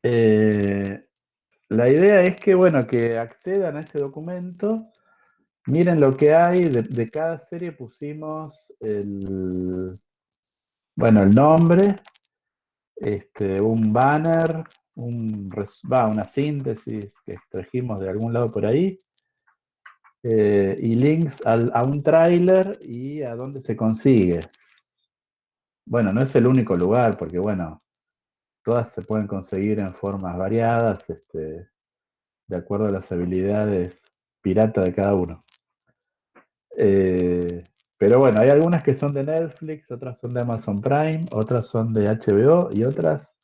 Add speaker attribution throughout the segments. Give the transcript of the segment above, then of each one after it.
Speaker 1: Eh, la idea es que, bueno, que accedan a ese documento, miren lo que hay, de cada serie pusimos bueno, el nombre, un banner, una síntesis que extrajimos de algún lado por ahí, y links a un tráiler y a dónde se consigue. Bueno, no es el único lugar, porque bueno, todas se pueden conseguir en formas variadas, de acuerdo a las habilidades pirata de cada uno. Eh, pero bueno, hay algunas que son de Netflix, otras son de Amazon Prime, otras son de HBO y otras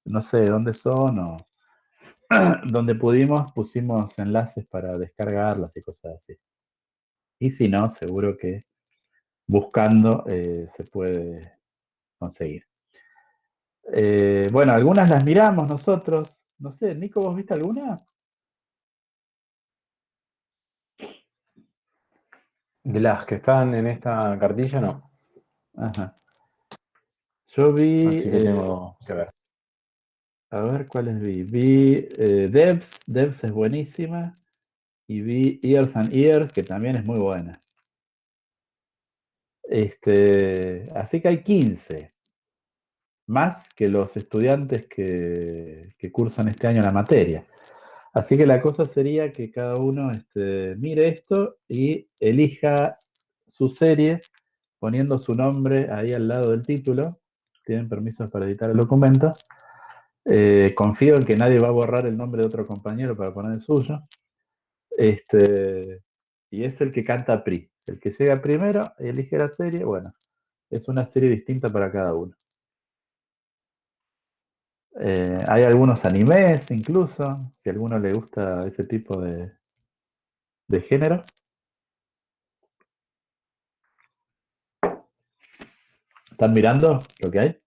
Speaker 1: no sé de dónde son o donde pudimos pusimos enlaces para descargarlas y cosas así. Y si no, seguro que buscando se puede conseguir. Bueno, algunas las miramos nosotros. No sé, Nico, ¿vos viste alguna?
Speaker 2: De las que están en esta cartilla, no.
Speaker 1: Ajá. Yo vi,
Speaker 2: Así que tengo que ver.
Speaker 1: a ver cuáles vi. Vi Devs es buenísima. Y vi Ears and Ears, que también es muy buena. Así que hay 15 más que los estudiantes que cursan este año la materia. Así que la cosa sería que cada uno mire esto y elija su serie poniendo su nombre ahí al lado del título. Tienen permisos para editar el documento. Confío en que nadie va a borrar el nombre de otro compañero para poner el suyo. Y es el que canta PRI. El que llega primero y elige la serie, bueno, es una serie distinta para cada uno. Hay algunos animes incluso, si a alguno le gusta ese tipo de género. ¿Están mirando lo que hay?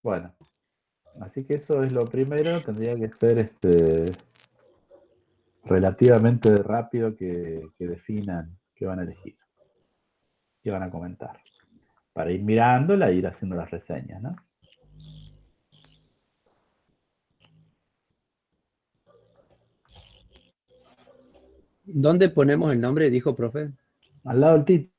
Speaker 1: Bueno, así que eso es lo primero. Tendría que ser relativamente rápido que definan qué van a elegir, qué van a comentar. Para ir mirándola e ir haciendo las reseñas, ¿no?
Speaker 3: ¿Dónde ponemos el nombre? Dijo profe.
Speaker 1: Al lado del título.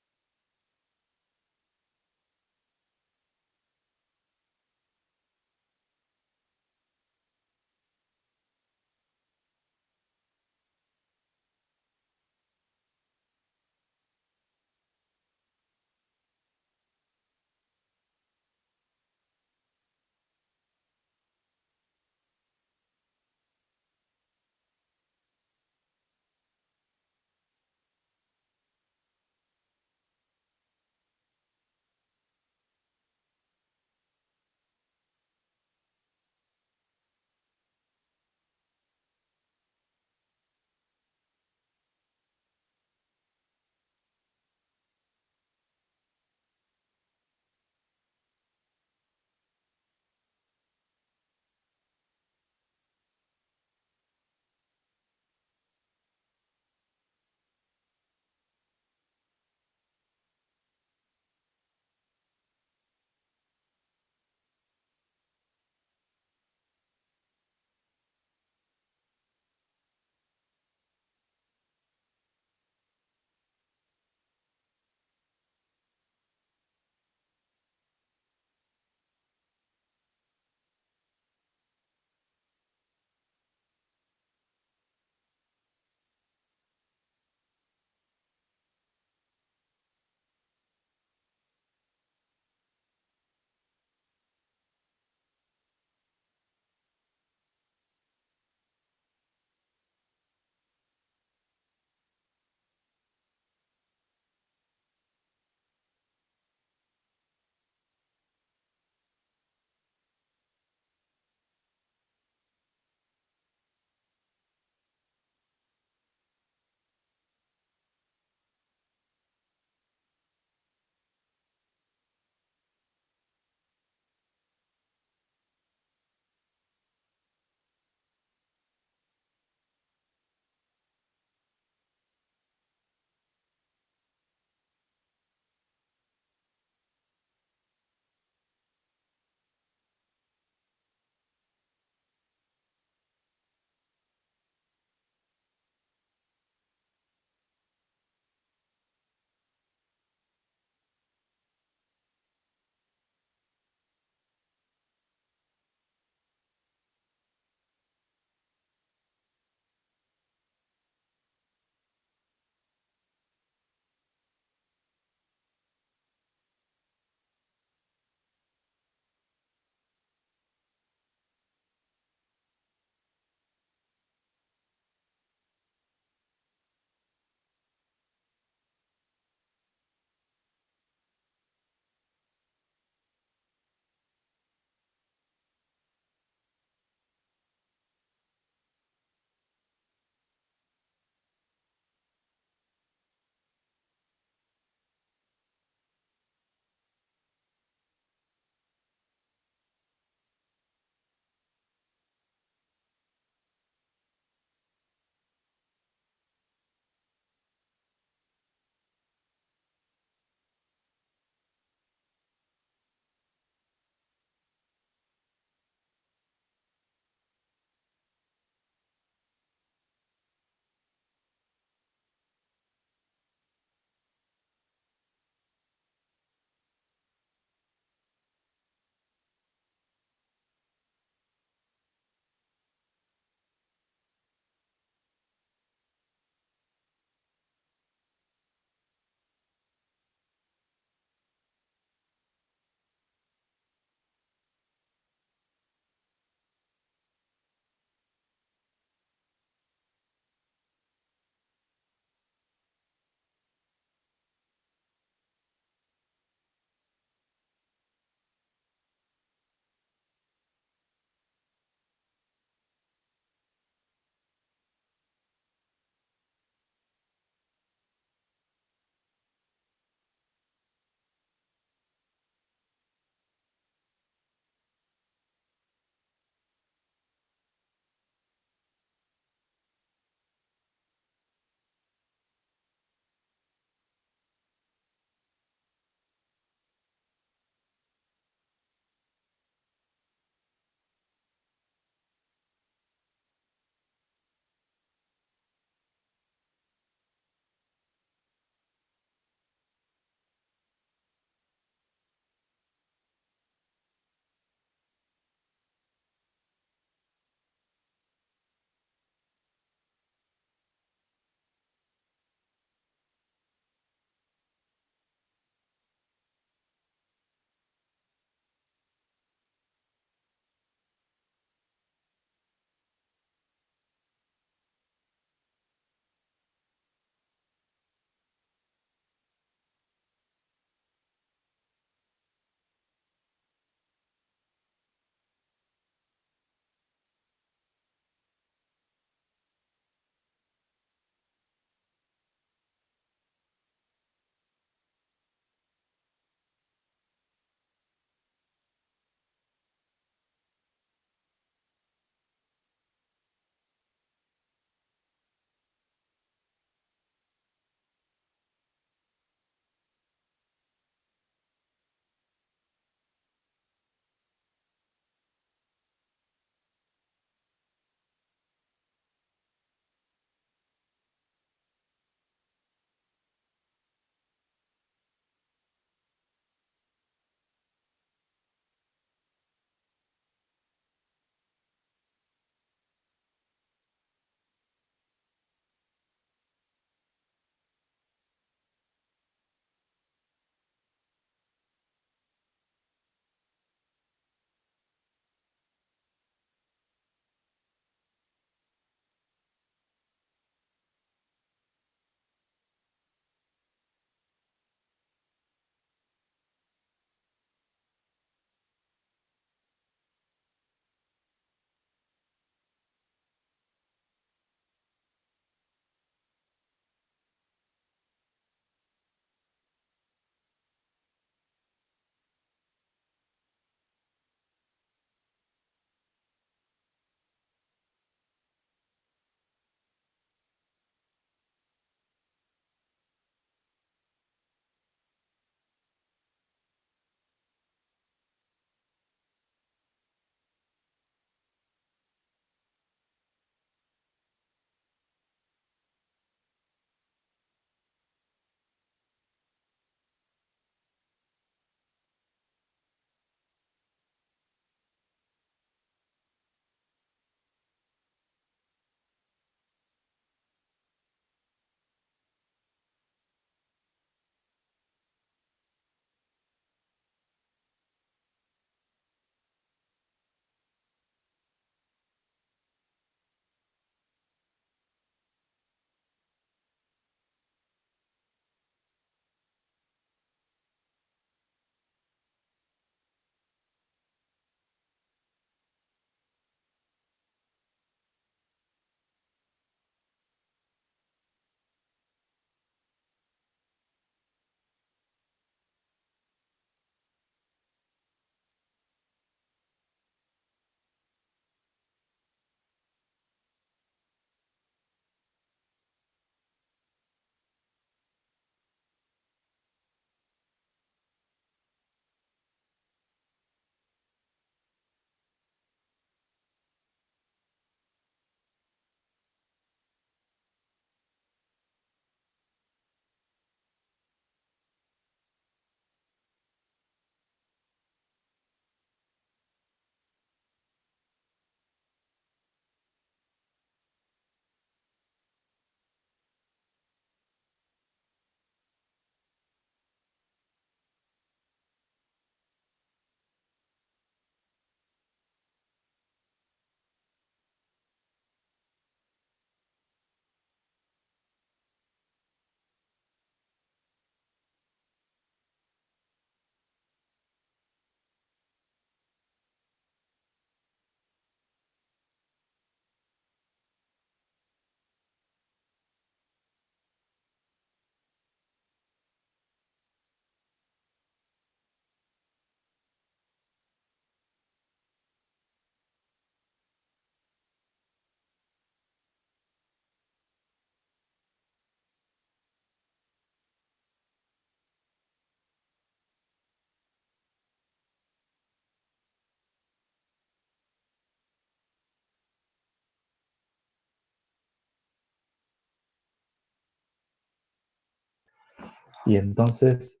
Speaker 1: y entonces,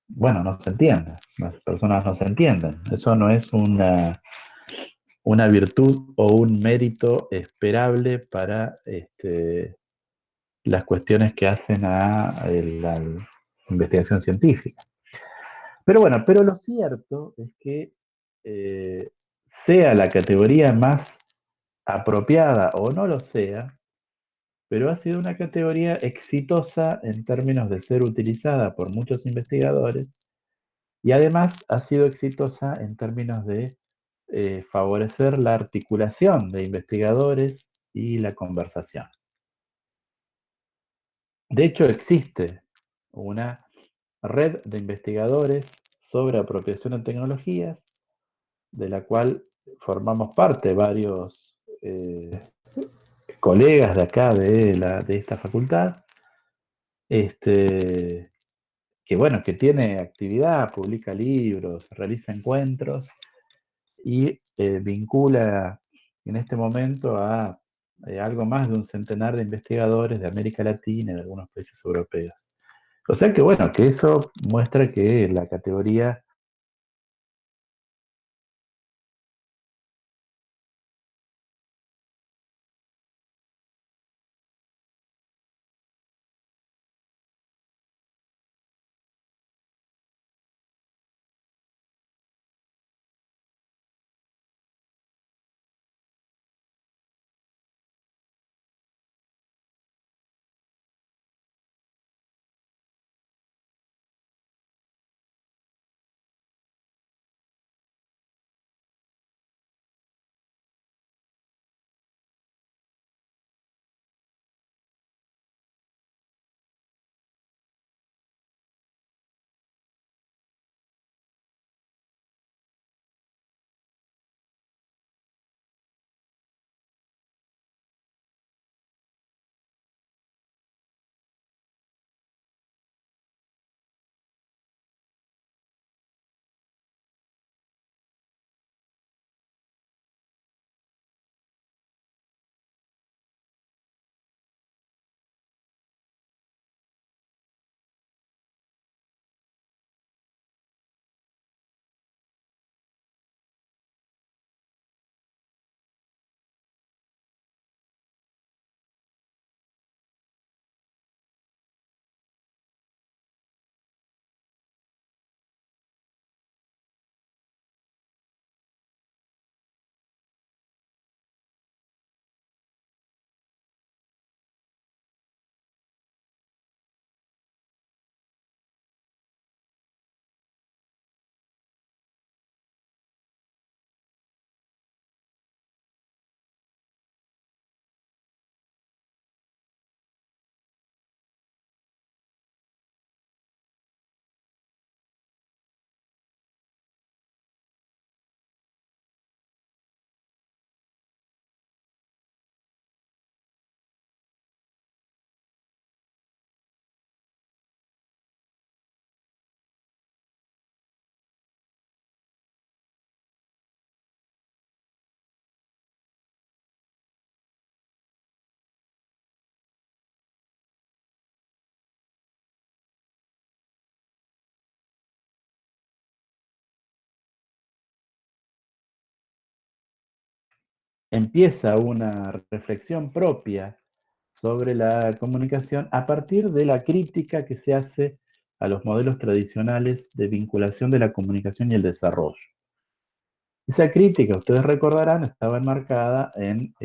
Speaker 1: bueno, no se entiende, las personas no se entienden. Eso no es una virtud o un mérito esperable para las cuestiones que hacen a la investigación científica. Pero bueno, pero lo cierto es que sea la categoría más apropiada o no lo sea, pero ha sido una categoría exitosa en términos de ser utilizada por muchos investigadores y además ha sido exitosa en términos de favorecer la articulación de investigadores y la conversación. De hecho, existe una red de investigadores sobre apropiación de tecnologías, de la cual formamos parte varios colegas de acá de esta facultad, que bueno, que tiene actividad, publica libros, realiza encuentros y vincula en este momento a algo más de un centenar de investigadores de América Latina y de algunos países europeos. O sea que bueno, que eso muestra que la categoría empieza una reflexión propia sobre la comunicación a partir de la crítica que se hace a los modelos tradicionales de vinculación de la comunicación y el desarrollo. Esa crítica, ustedes recordarán, estaba enmarcada en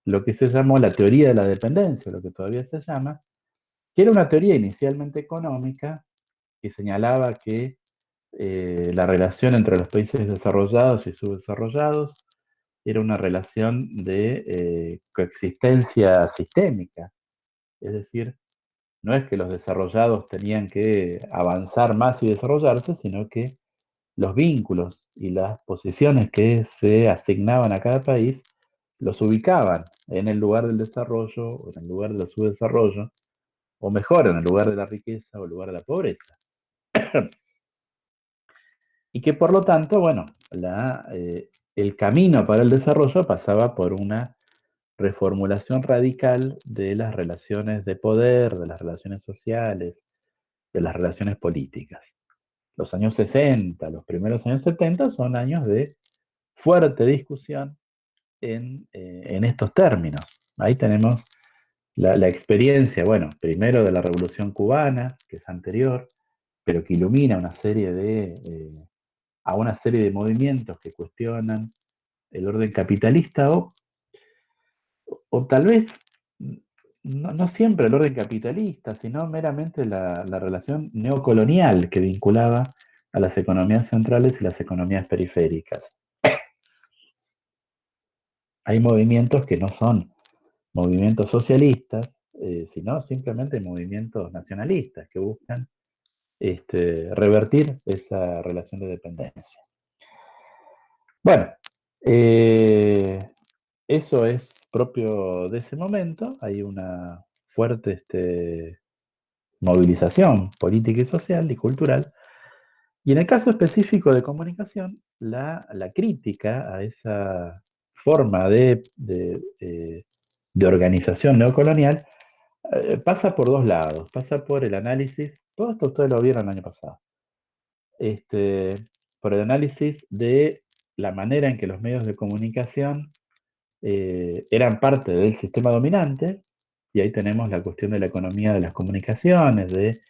Speaker 1: lo que se llamó la teoría de la dependencia, lo que todavía se llama, que era una teoría inicialmente económica que señalaba que la relación entre los países desarrollados y subdesarrollados era una relación de coexistencia sistémica. Es decir, no es que los desarrollados tenían que avanzar más y desarrollarse, sino que los vínculos y las posiciones que se asignaban a cada país los ubicaban en el lugar del desarrollo o en el lugar del subdesarrollo, o mejor, en el lugar de la riqueza o el lugar de la pobreza. Y que por lo tanto, bueno, el camino para el desarrollo pasaba por una reformulación radical de las relaciones de poder, de las relaciones sociales, de las relaciones políticas. Los años 60, los primeros años 70 son años de fuerte discusión en estos términos. Ahí tenemos la experiencia, bueno, primero de la Revolución Cubana, que es anterior, pero que ilumina a una serie de movimientos que cuestionan el orden capitalista o tal vez no siempre el orden capitalista, sino meramente la relación neocolonial que vinculaba a las economías centrales y las economías periféricas. Hay movimientos que no son movimientos socialistas, sino simplemente movimientos nacionalistas que buscan revertir esa relación de dependencia. Bueno, eso es propio de ese momento. Hay una fuerte movilización política y social y cultural. Y en el caso específico de comunicación, la crítica a esa forma de organización neocolonial pasa por dos lados. Pasa por el análisis, todo esto ustedes lo vieron el año pasado, por el análisis de la manera en que los medios de comunicación eran parte del sistema dominante, y ahí tenemos la cuestión de la economía de las comunicaciones, de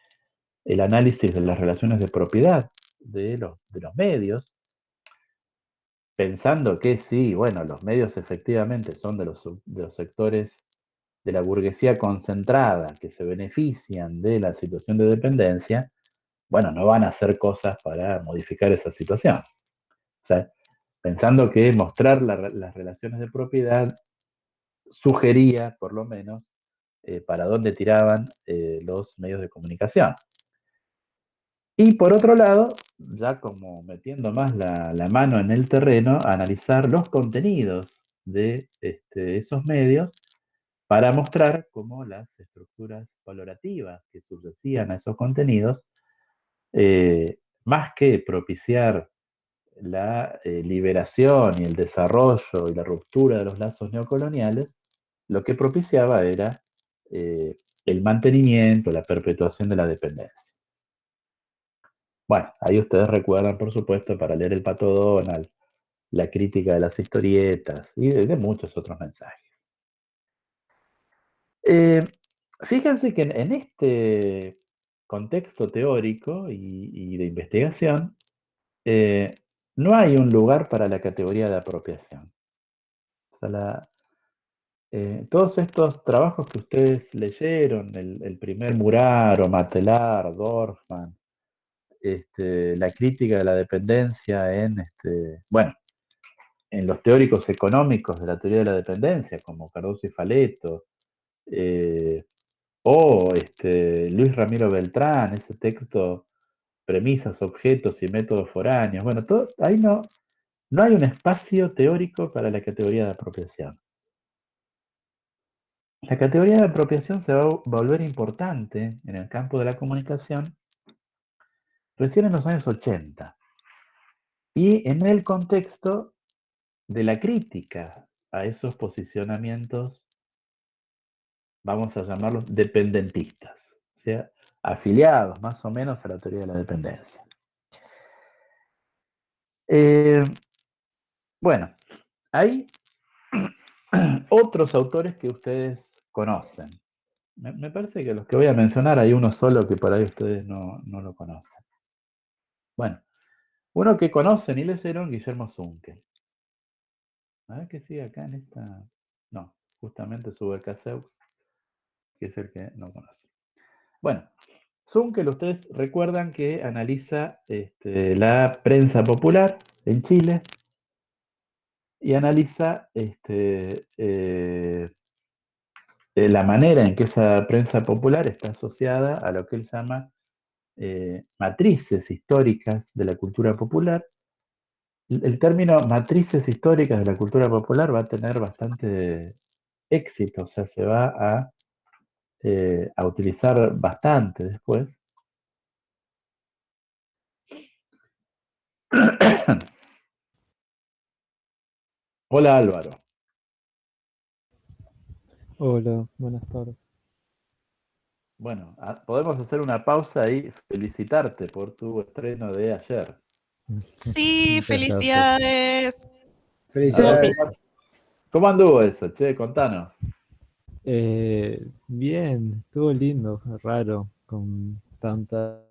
Speaker 1: el análisis de las relaciones de propiedad de los medios, pensando que sí, bueno, los medios efectivamente son de los sectores de la burguesía concentrada que se benefician de la situación de dependencia, bueno, no van a hacer cosas para modificar esa situación. O sea, pensando que mostrar las relaciones de propiedad sugería, por lo menos, para dónde tiraban los medios de comunicación. Y por otro lado, ya como metiendo más la mano en el terreno, analizar los contenidos de esos medios para mostrar cómo las estructuras valorativas que subyacían a esos contenidos, más que propiciar la liberación y el desarrollo y la ruptura de los lazos neocoloniales, lo que propiciaba era el mantenimiento, la perpetuación de la dependencia. Bueno, ahí ustedes recuerdan, por supuesto, para leer el Pato Donald, la crítica de las historietas y de muchos otros mensajes. Fíjense que en este contexto teórico y de investigación, no hay un lugar para la categoría de apropiación. O sea, todos estos trabajos que ustedes leyeron, el primer Muraro, Matelar, Dorfman, la crítica de la dependencia bueno, en los teóricos económicos de la teoría de la dependencia, como Cardoso y Faleto, o Luis Ramiro Beltrán, ese texto, Premisas, Objetos y Métodos Foráneos. Bueno, ahí no hay un espacio teórico para la categoría de apropiación. La categoría de apropiación se va a volver importante en el campo de la comunicación recién en los años 80 y en el contexto de la crítica a esos posicionamientos, vamos a llamarlos dependentistas, o sea, afiliados más o menos a la teoría de la dependencia. Bueno, hay otros autores que ustedes conocen. Me parece que los que voy a mencionar hay uno solo que por ahí ustedes no lo conocen. Bueno, uno que conocen y leyeron, Guillermo Zunkel. A ver qué sigue acá en esta... No, justamente Subercaseaux, que es el que no conoce. Bueno, Zunkel, ustedes recuerdan que analiza la prensa popular en Chile y analiza la manera en que esa prensa popular está asociada a lo que él llama matrices históricas de la cultura popular. El término matrices históricas de la cultura popular va a tener bastante éxito, o sea, se va a utilizar bastante después. Hola Álvaro.
Speaker 4: Hola, buenas tardes.
Speaker 1: Bueno, podemos hacer una pausa y felicitarte por tu estreno de ayer.
Speaker 5: Sí,
Speaker 4: Muchas gracias.
Speaker 5: felicidades.
Speaker 1: A ver,
Speaker 3: Felicidades.
Speaker 1: ¿cómo anduvo eso? Che, contanos.
Speaker 4: Bien, estuvo lindo, raro, con tanta...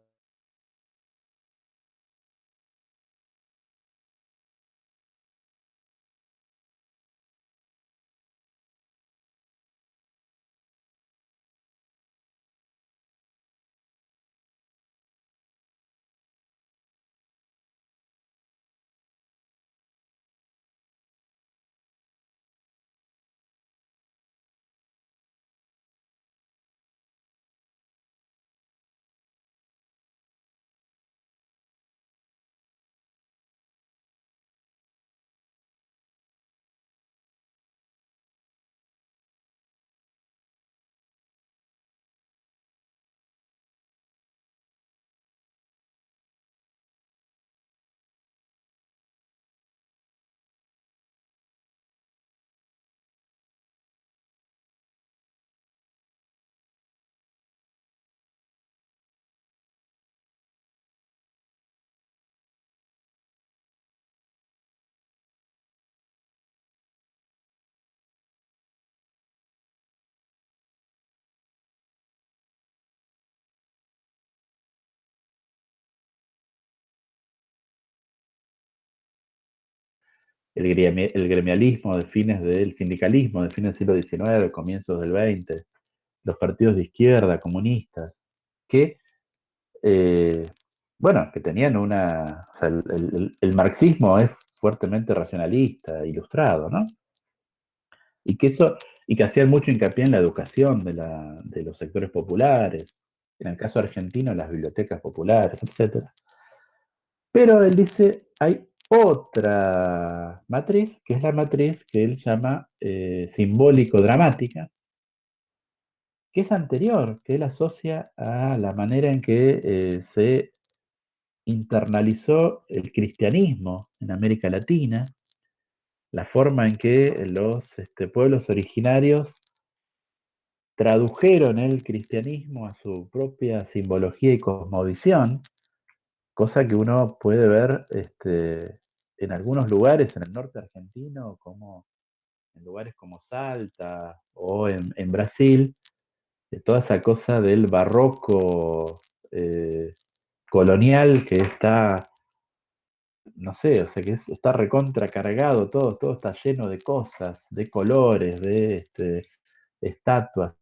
Speaker 1: El gremialismo de fines del sindicalismo de fines del siglo XIX, comienzos del XX, los partidos de izquierda, comunistas, que, eh, bueno, que tenían una... O sea, el marxismo es fuertemente racionalista, ilustrado, ¿no? Y que eso, y que hacían mucho hincapié en la educación de los sectores populares, en el caso argentino, las bibliotecas populares, etcétera. Pero él dice, hay otra matriz, que es la matriz que él llama simbólico-dramática, que es anterior, que él asocia a la manera en que se internalizó el cristianismo en América Latina, la forma en que los pueblos originarios tradujeron el cristianismo a su propia simbología y cosmovisión, cosa que uno puede ver en algunos lugares en el norte argentino, como en lugares como Salta o en Brasil, de toda esa cosa del barroco colonial que está, no sé, o sea, que está recontra cargado, todo está lleno de cosas, de colores, de estatuas.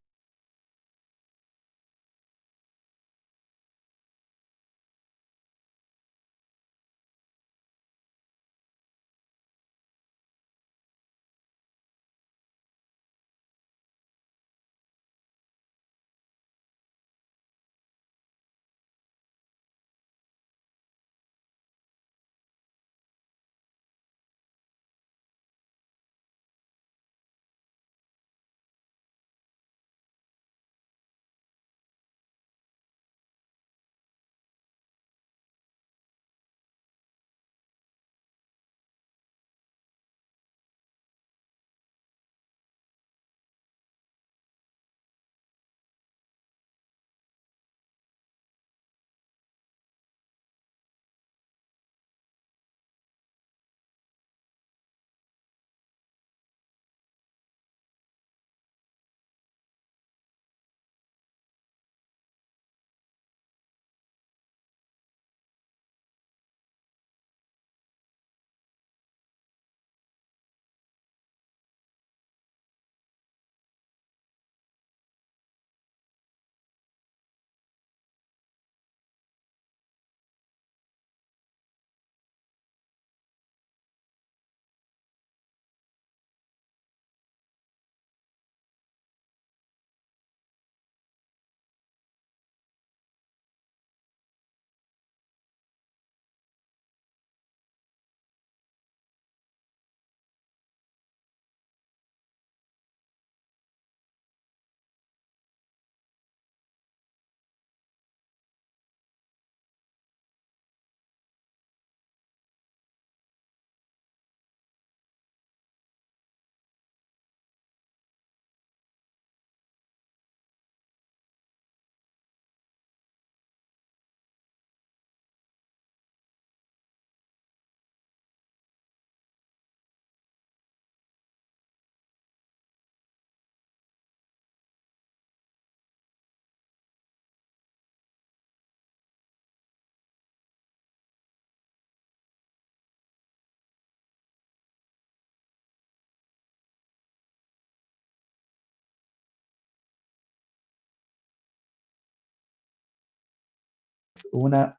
Speaker 1: una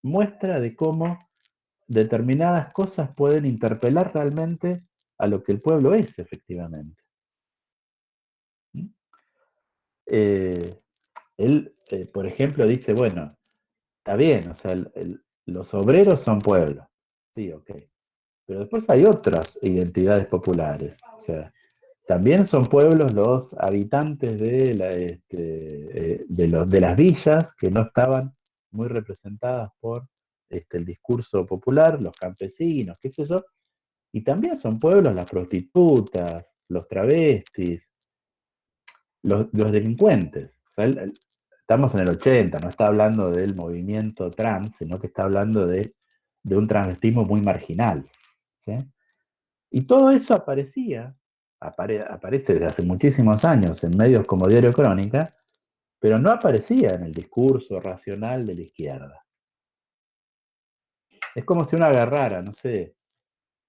Speaker 1: muestra de cómo determinadas cosas pueden interpelar realmente a lo que el pueblo es, efectivamente. ¿Mm? Él, por ejemplo, dice, bueno, está bien, o sea, los obreros son pueblo. Sí, ok. Pero después hay otras identidades populares. O sea, también son pueblos los habitantes de las villas que no estaban muy representadas por el discurso popular, los campesinos, qué sé yo. Y también son pueblos las prostitutas, los travestis, los delincuentes. O sea, estamos en el 80, no está hablando del movimiento trans, sino que está hablando de un travestismo muy marginal. ¿Sí? Y todo eso aparece desde hace muchísimos años en medios como Diario Crónica, pero no aparecía en el discurso racional de la izquierda. Es como si uno agarrara, no sé,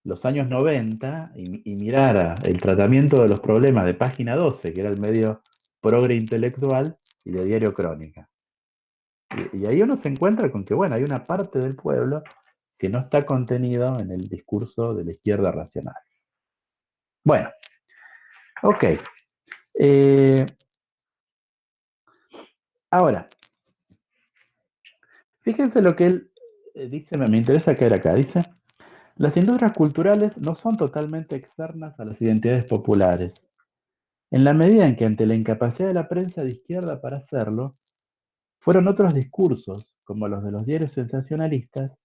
Speaker 1: los años 90 y mirara el tratamiento de los problemas de Página 12, que era el medio progre intelectual, y de Diario Crónica. Y ahí uno se encuentra con que, bueno, hay una parte del pueblo que no está contenido en el discurso de la izquierda racional. Bueno, ok. Ahora, fíjense lo que él dice, me interesa caer acá. Dice, las industrias culturales no son totalmente externas a las identidades populares, en la medida en que ante la incapacidad de la prensa de izquierda para hacerlo, fueron otros discursos, como los de los diarios sensacionalistas,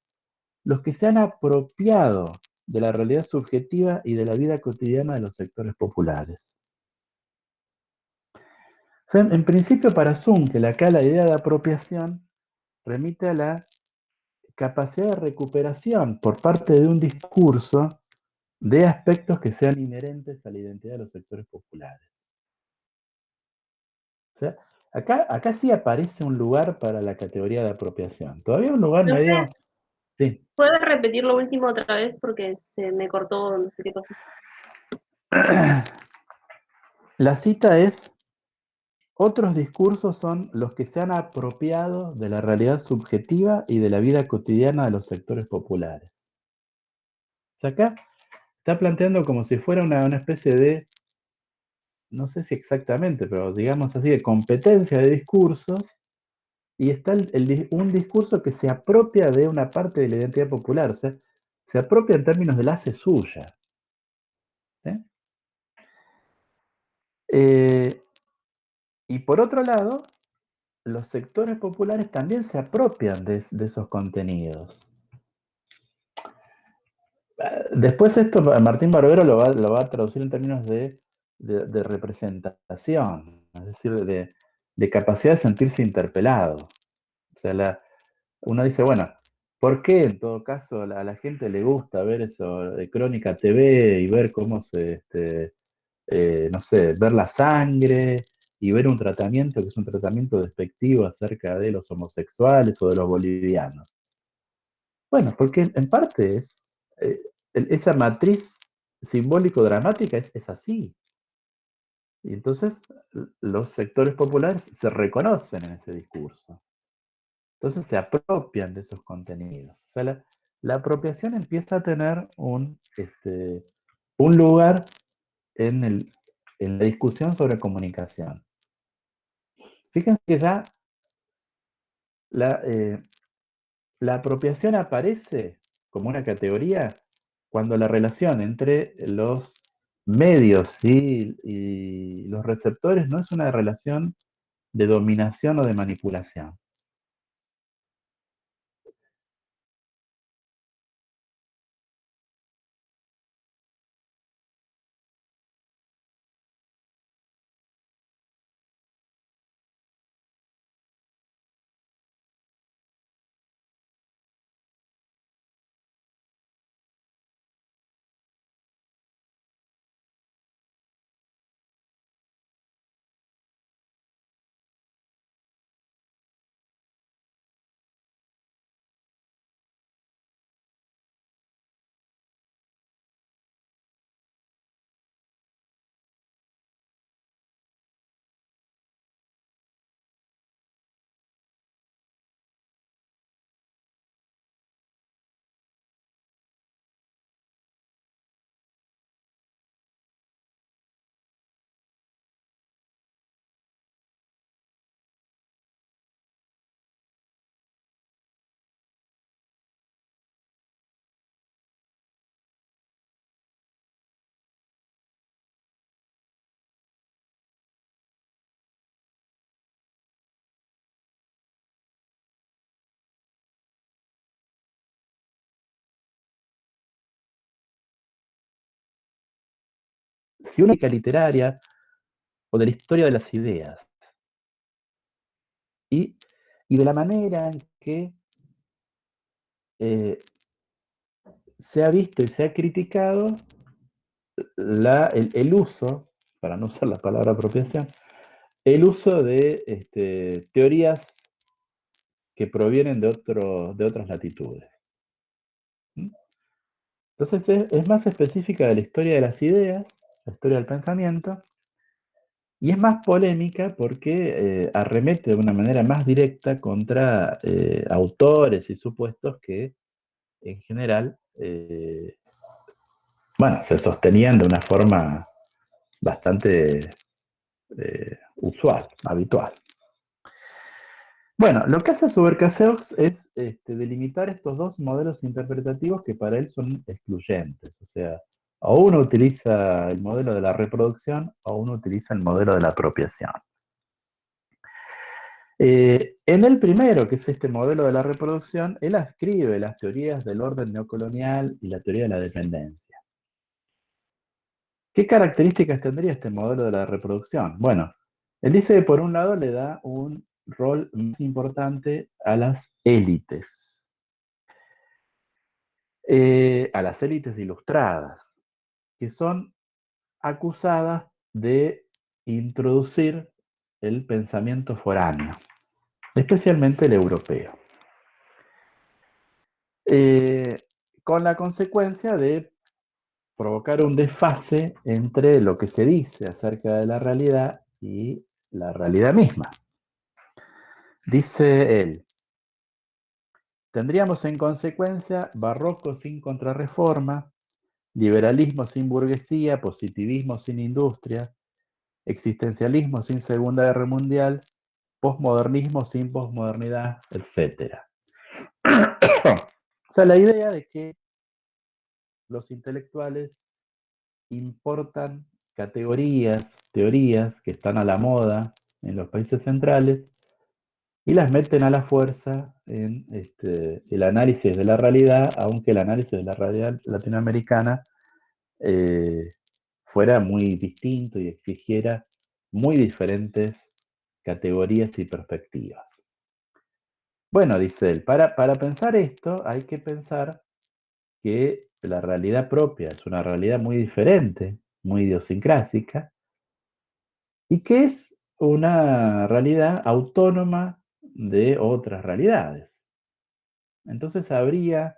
Speaker 1: los que se han apropiado de la realidad subjetiva y de la vida cotidiana de los sectores populares. O sea, en principio para Zunkel, acá la idea de apropiación remite a la capacidad de recuperación por parte de un discurso de aspectos que sean inherentes a la identidad de los sectores populares. O sea, acá sí aparece un lugar para la categoría de apropiación. Todavía un lugar medio... Sí.
Speaker 5: ¿Puedes repetir lo último otra vez? Porque se me cortó, no sé qué pasó.
Speaker 1: La cita es, otros discursos son los que se han apropiado de la realidad subjetiva y de la vida cotidiana de los sectores populares. O sea, acá está planteando como si fuera una especie de, no sé si exactamente, pero digamos así, de competencia de discursos, y está un discurso que se apropia de una parte de la identidad popular, o sea, se apropia en términos de la hace suya. ¿Sí? Y por otro lado, los sectores populares también se apropian de esos contenidos. Después esto Martín Barbero lo va a traducir en términos de representación, es decir, de capacidad de sentirse interpelado. O sea, uno dice, bueno, ¿por qué en todo caso a la gente le gusta ver eso de Crónica TV y ver cómo no sé, ver la sangre y ver un tratamiento que es un tratamiento despectivo acerca de los homosexuales o de los bolivianos? Bueno, porque en parte eh, esa matriz simbólico-dramática es así. Y entonces los sectores populares se reconocen en ese discurso. Entonces se apropian de esos contenidos. O sea, la apropiación empieza a tener un lugar en la discusión sobre comunicación. Fíjense que ya la apropiación aparece como una categoría cuando la relación entre los medios y los receptores no es una relación de dominación o de manipulación. lógica literaria o de la historia de las ideas. Y de la manera en que se ha visto y se ha criticado el uso, para no usar la palabra apropiación, el uso de teorías que provienen de otras latitudes. Entonces es más específica de la historia de las ideas, la historia del pensamiento, y es más polémica porque arremete de una manera más directa contra autores y supuestos que en general, bueno, se sostenían de una forma bastante usual, habitual. Bueno, lo que hace Subercaseaux es delimitar estos dos modelos interpretativos que para él son excluyentes. O sea, o uno utiliza el modelo de la reproducción o uno utiliza el modelo de la apropiación. En el primero, que es este modelo de la reproducción, él ascribe las teorías del orden neocolonial y la teoría de la dependencia. ¿Qué características tendría este modelo de la reproducción? Bueno, él dice que por un lado le da un rol más importante a las élites ilustradas, que son acusadas de introducir el pensamiento foráneo, especialmente el europeo, con la consecuencia de provocar un desfase entre lo que se dice acerca de la realidad y la realidad misma. Dice él: tendríamos en consecuencia barroco sin contrarreforma, liberalismo sin burguesía, positivismo sin industria, existencialismo sin Segunda Guerra Mundial, posmodernismo sin posmodernidad, etc. O sea, la idea de que los intelectuales importan categorías, teorías que están a la moda en los países centrales y las meten a la fuerza en el análisis de la realidad, aunque el análisis de la realidad latinoamericana fuera muy distinto y exigiera muy diferentes categorías y perspectivas. Bueno, dice él, para pensar esto hay que pensar que la realidad propia es una realidad muy diferente, muy idiosincrásica, y que es una realidad autónoma de otras realidades. Entonces habría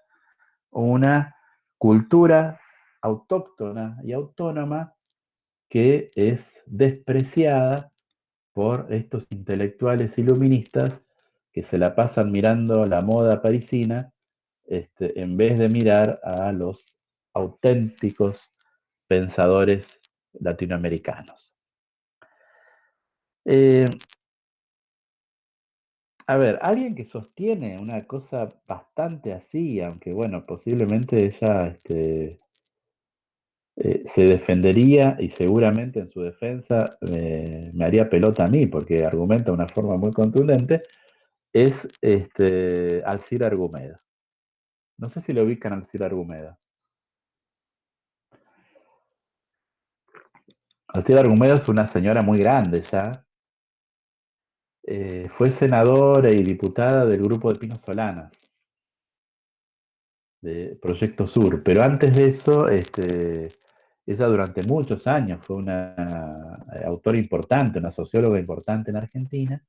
Speaker 1: una cultura autóctona y autónoma que es despreciada por estos intelectuales iluministas que se la pasan mirando la moda parisina en vez de mirar a los auténticos pensadores latinoamericanos. A ver, alguien que sostiene una cosa bastante así, aunque bueno, posiblemente ella se defendería y seguramente en su defensa me haría pelota a mí, porque argumenta de una forma muy contundente, es Alcira Argumedo. No sé si lo ubican a Alcira Argumedo. Alcira Argumedo es una señora muy grande ya. Fue senadora y diputada del grupo de Pino Solanas, de Proyecto Sur, pero antes de eso, ella durante muchos años fue una autora importante, una socióloga importante en Argentina,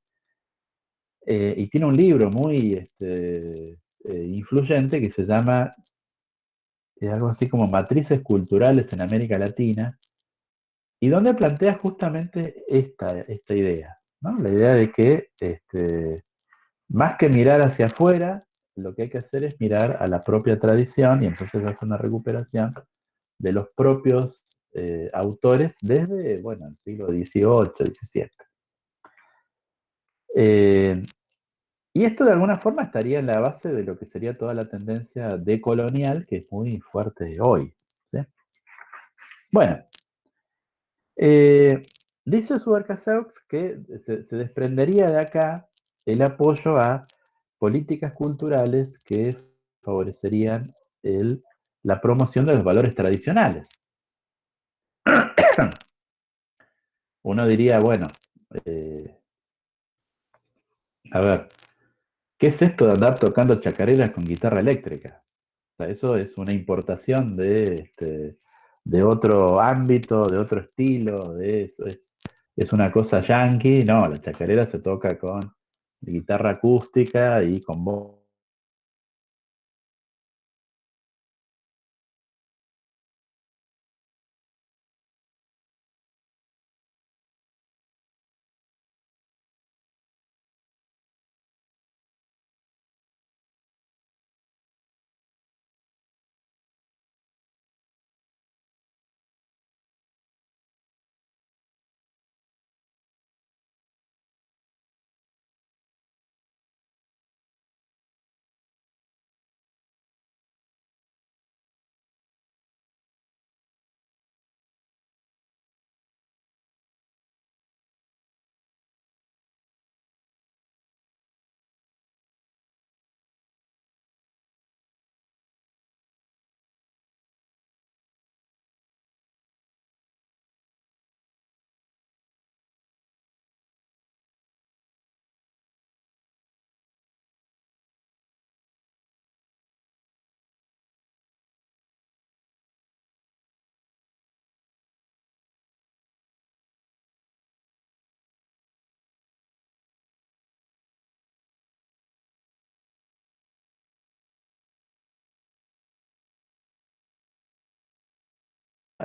Speaker 1: y tiene un libro muy influyente que se llama algo así como Matrices Culturales en América Latina, y donde plantea justamente esta idea, ¿no? La idea de que más que mirar hacia afuera, lo que hay que hacer es mirar a la propia tradición y entonces hacer una recuperación de los propios autores desde, bueno, el siglo XVIII, XVII. Y esto de alguna forma estaría en la base de lo que sería toda la tendencia decolonial que es muy fuerte hoy, ¿sí? Bueno, dice Subercaseaux que se desprendería de acá el apoyo a políticas culturales que favorecerían la promoción de los valores tradicionales. Uno diría, bueno, a ver, ¿qué es esto de andar tocando chacareras con guitarra eléctrica? O sea, eso es una importación de otro ámbito, de otro estilo, es una cosa yankee. No, la chacarera se toca con guitarra acústica y con voz.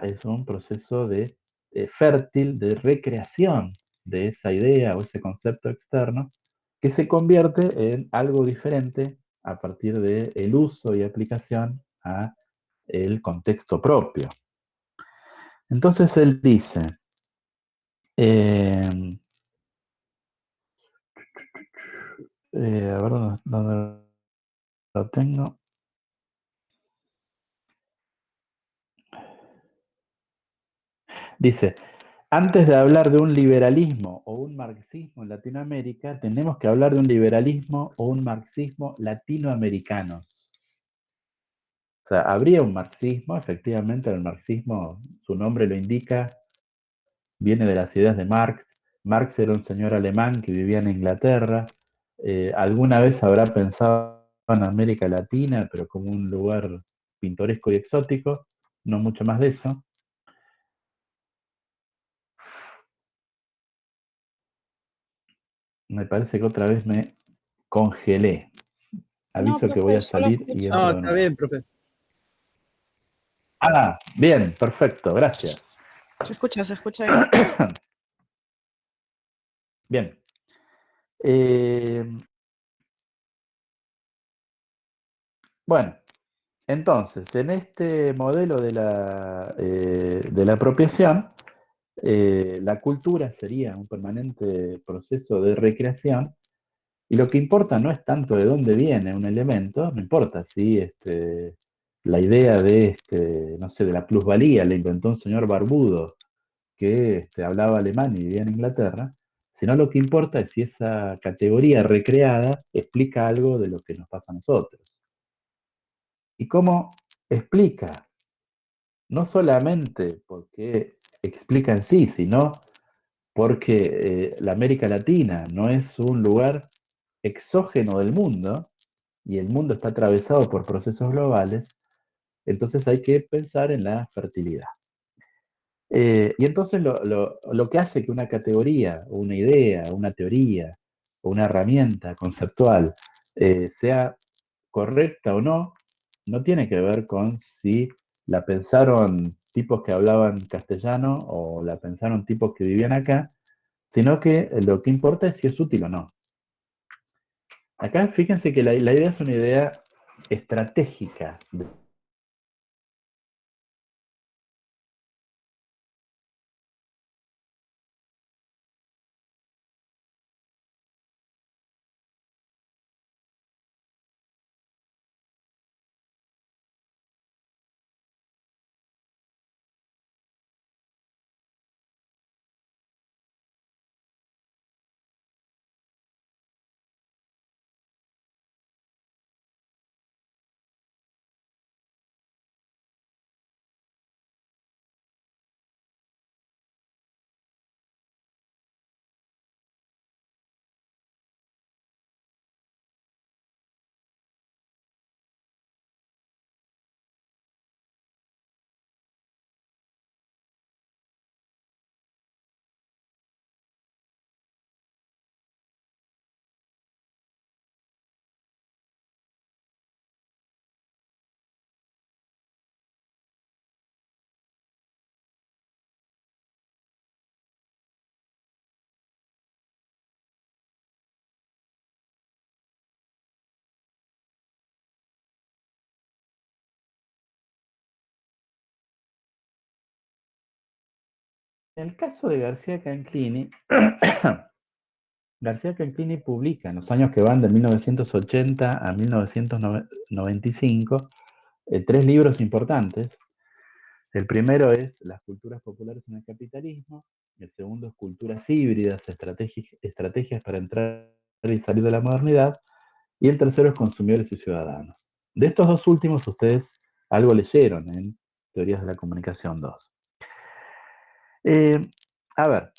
Speaker 1: Es un proceso fértil de recreación de esa idea o ese concepto externo que se convierte en algo diferente a partir del uso y aplicación a el contexto propio. Entonces él dice, eh, a ver dónde lo tengo. Dice, antes de hablar de un liberalismo o un marxismo en Latinoamérica, tenemos que hablar de un liberalismo o un marxismo latinoamericanos. O sea, habría un marxismo, efectivamente el marxismo, su nombre lo indica, viene de las ideas de Marx. Marx era un señor alemán que vivía en Inglaterra. Alguna vez habrá pensado en América Latina, pero como un lugar pintoresco y exótico, no mucho más de eso. Me parece que otra vez me congelé.
Speaker 6: No,
Speaker 1: Aviso que voy
Speaker 6: profe,
Speaker 1: a
Speaker 6: yo lo
Speaker 1: salir y
Speaker 6: escucho.
Speaker 3: No,
Speaker 1: entro de
Speaker 3: está
Speaker 1: nuevo.
Speaker 3: bien, profe.
Speaker 1: Ah, bien, perfecto, gracias.
Speaker 6: Se escucha bien.
Speaker 1: Bien. Eh, bueno, entonces, en este modelo de la apropiación, la cultura sería un permanente proceso de recreación y lo que importa no es tanto de dónde viene un elemento, no importa si la idea no sé, de la plusvalía la inventó un señor barbudo que hablaba alemán y vivía en Inglaterra, sino lo que importa es si esa categoría recreada explica algo de lo que nos pasa a nosotros. ¿Y cómo explica? No solamente porque explica en sí, sino porque la América Latina no es un lugar exógeno del mundo y el mundo está atravesado por procesos globales, entonces hay que pensar en la fertilidad. Y entonces lo que hace que una categoría, o una idea, una teoría, o una herramienta conceptual sea correcta o no, no tiene que ver con si la pensaron tipos que hablaban castellano o la pensaron tipos que vivían acá, sino que lo que importa es si es útil o no. Acá fíjense que la idea es una idea estratégica el caso de García Canclini, García Canclini publica en los años que van de 1980 a 1995 3 libros importantes. El primero es Las culturas populares en el capitalismo, el segundo es Culturas híbridas, estrategias para entrar y salir de la modernidad, y el tercero es Consumidores y ciudadanos. De estos dos últimos ustedes algo leyeron en Teorías de la Comunicación 2. A ver,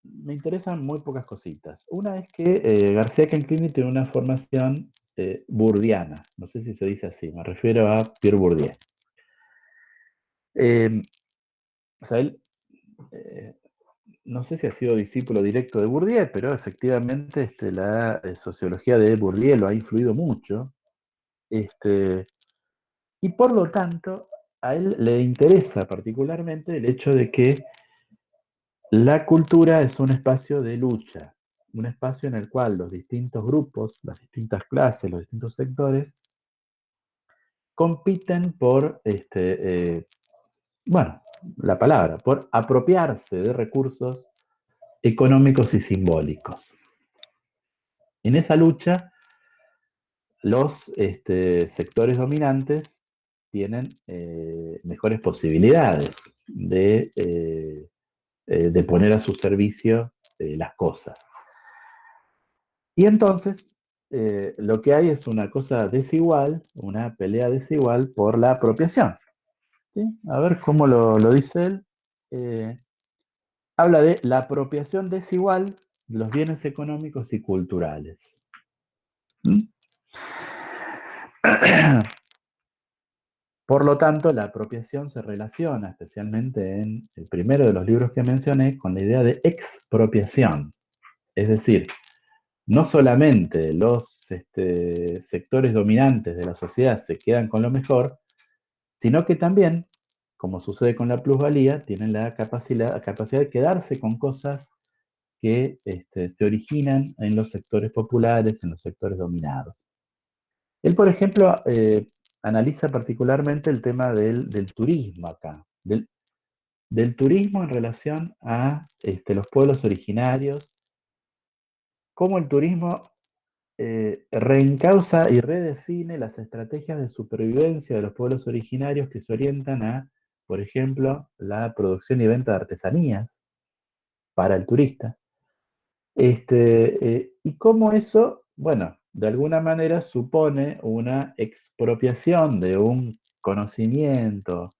Speaker 1: me interesan muy pocas cositas. Una es que García Canclini tiene una formación bourdiana, no sé si se dice así, me refiero a Pierre Bourdieu. O sea, él, no sé si ha sido discípulo directo de Bourdieu, pero efectivamente la sociología de Bourdieu lo ha influido mucho. Y por lo tanto, a él le interesa particularmente el hecho de que la cultura es un espacio de lucha, un espacio en el cual los distintos grupos, las distintas clases, los distintos sectores compiten por, bueno, la palabra, por apropiarse de recursos económicos y simbólicos. En esa lucha, los sectores dominantes tienen mejores posibilidades de poner a su servicio las cosas. Y entonces, lo que hay es una cosa desigual, una pelea desigual por la apropiación. ¿Sí? A ver cómo lo dice él. Habla de la apropiación desigual de los bienes económicos y culturales. ¿Mm? Por lo tanto, la apropiación se relaciona, especialmente en el primero de los libros que mencioné, con la idea de expropiación. Es decir, no solamente los sectores dominantes de la sociedad se quedan con lo mejor, sino que también, como sucede con la plusvalía, tienen la capacidad de quedarse con cosas que se originan en los sectores populares, en los sectores dominados. Él, por ejemplo, analiza particularmente el tema del turismo acá, del turismo en relación a los pueblos originarios, cómo el turismo reencausa y redefine las estrategias de supervivencia de los pueblos originarios que se orientan a, por ejemplo, la producción y venta de artesanías para el turista. Y cómo eso, bueno, de alguna manera supone una expropiación de un conocimiento,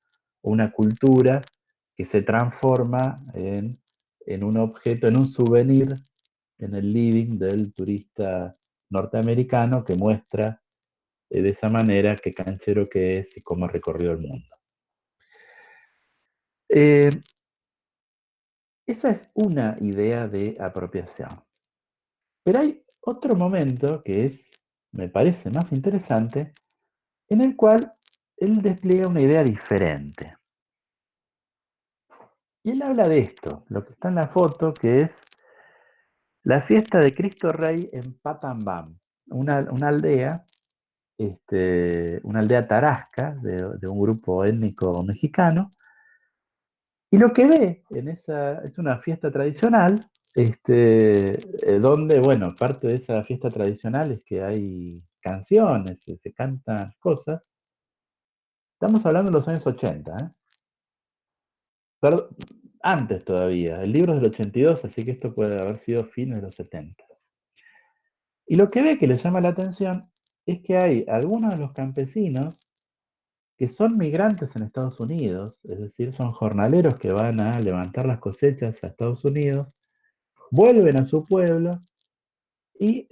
Speaker 1: una cultura que se transforma en un objeto, en un souvenir en el living del turista norteamericano que muestra de esa manera qué canchero que es y cómo ha recorrido el mundo. Esa es una idea de apropiación. Pero hay otro momento que me parece más interesante, en el cual él despliega una idea diferente. Y él habla de esto, lo que está en la foto, que es la fiesta de Cristo Rey en Patambam, una aldea, una aldea tarasca de un grupo étnico mexicano. Y lo que ve es una fiesta tradicional, donde, bueno, parte de esa fiesta tradicional es que hay canciones, se cantan cosas. Estamos hablando de los años 80, ¿eh? Perdón, antes todavía. El libro es del 82, así que esto puede haber sido fines de los 70. Y lo que ve que le llama la atención es que hay algunos de los campesinos que son migrantes en Estados Unidos, es decir, son jornaleros que van a levantar las cosechas a Estados Unidos, vuelven a su pueblo y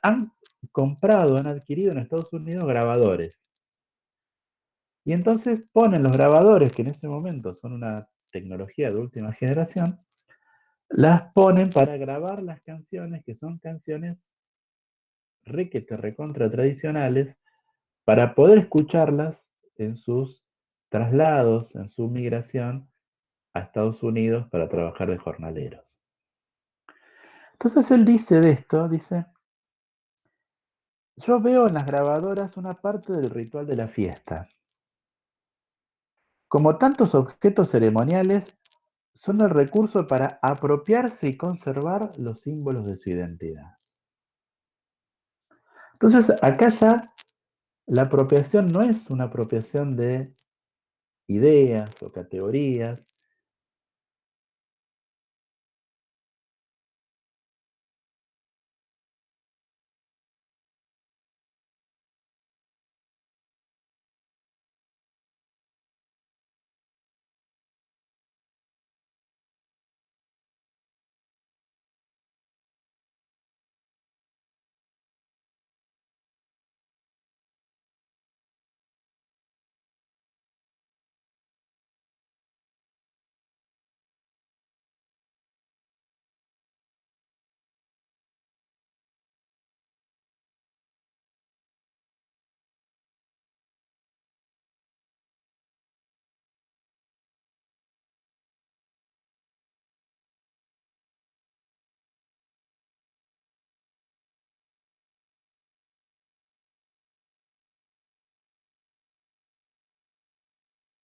Speaker 1: han comprado, han adquirido en Estados Unidos grabadores. Y entonces ponen los grabadores, que en ese momento son una tecnología de última generación, las ponen para grabar las canciones, que son canciones recontra tradicionales, para poder escucharlas en sus traslados, en su migración a Estados Unidos para trabajar de jornaleros. Entonces él dice de esto, dice, yo veo en las grabadoras una parte del ritual de la fiesta. Como tantos objetos ceremoniales, son el recurso para apropiarse y conservar los símbolos de su identidad. Entonces, acá ya la apropiación no es una apropiación de ideas o categorías.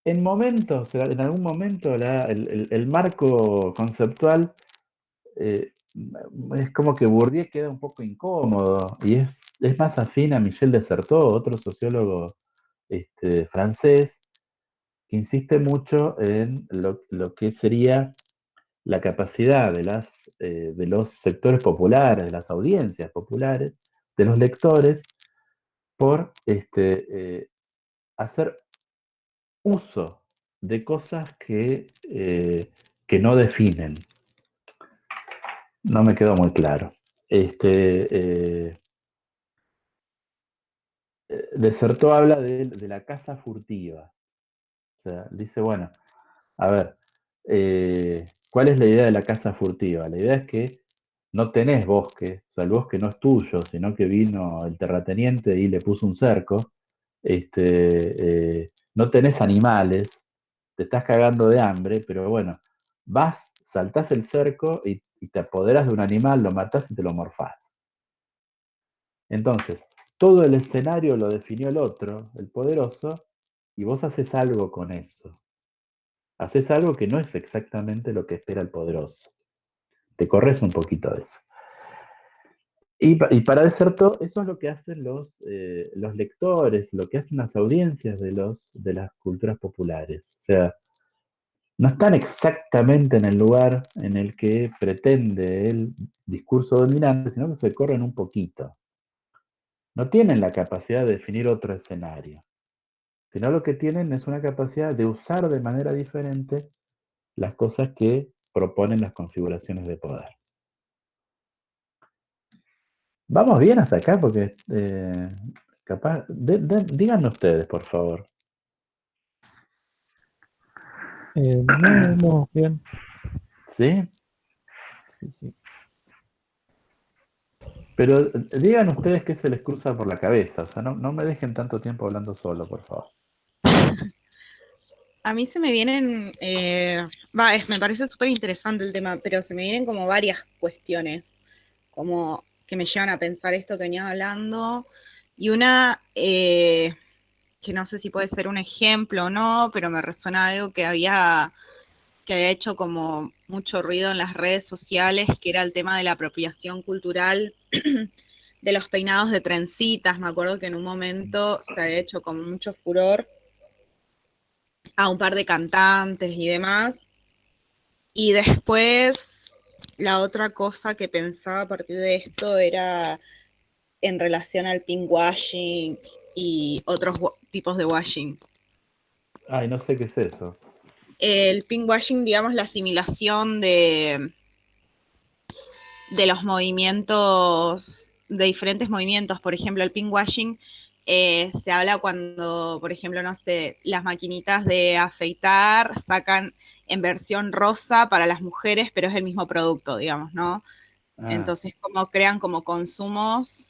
Speaker 1: En momentos, en algún momento, el marco conceptual es como que Bourdieu queda un poco incómodo y es más afín a Michel Desserteau, otro sociólogo francés, que insiste mucho en lo que sería la capacidad de los sectores populares, de las audiencias populares, de los lectores, por hacer uso de cosas que no definen. No me quedó muy claro. Dessertó habla de la caza furtiva. O sea, dice, bueno, a ver, ¿cuál es la idea de la caza furtiva? La idea es que no tenés bosque, o sea, el bosque no es tuyo, sino que vino el terrateniente y le puso un cerco. No tenés animales, te estás cagando de hambre, pero bueno, vas, saltás el cerco y te apoderas de un animal, lo matás y te lo morfás. Entonces, todo el escenario lo definió el otro, el poderoso, y vos haces algo con eso. Haces algo que no es exactamente lo que espera el poderoso. Te corres un poquito de eso. Y para Desserteau, eso es lo que hacen los lectores, lo que hacen las audiencias de las culturas populares. O sea, no están exactamente en el lugar en el que pretende el discurso dominante, sino que se corren un poquito. No tienen la capacidad de definir otro escenario, sino lo que tienen es una capacidad de usar de manera diferente las cosas que proponen las configuraciones de poder. Vamos bien hasta acá porque capaz, díganme ustedes, por favor.
Speaker 4: No, no, bien.
Speaker 1: ¿Sí?
Speaker 4: Sí, sí.
Speaker 1: Pero digan ustedes qué se les cruza por la cabeza. O sea, no me dejen tanto tiempo hablando solo, por favor.
Speaker 6: A mí se me vienen, me parece súper interesante el tema, pero se me vienen como varias cuestiones, como que me llevan a pensar esto que venía hablando, y una que no sé si puede ser un ejemplo o no, pero me resuena algo que había hecho como mucho ruido en las redes sociales, que era el tema de la apropiación cultural de los peinados de trencitas. Me acuerdo que en un momento se había hecho como mucho furor a un par de cantantes y demás. Y después, la otra cosa que pensaba a partir de esto era en relación al pinkwashing y otros tipos de washing.
Speaker 1: Ay, no sé qué es eso.
Speaker 6: El pinkwashing, digamos, la asimilación de los movimientos, de diferentes movimientos. Por ejemplo, el pinkwashing se habla cuando, por ejemplo, no sé, las maquinitas de afeitar sacan en versión rosa para las mujeres, pero es el mismo producto, digamos, ¿no? Entonces, como crean como consumos.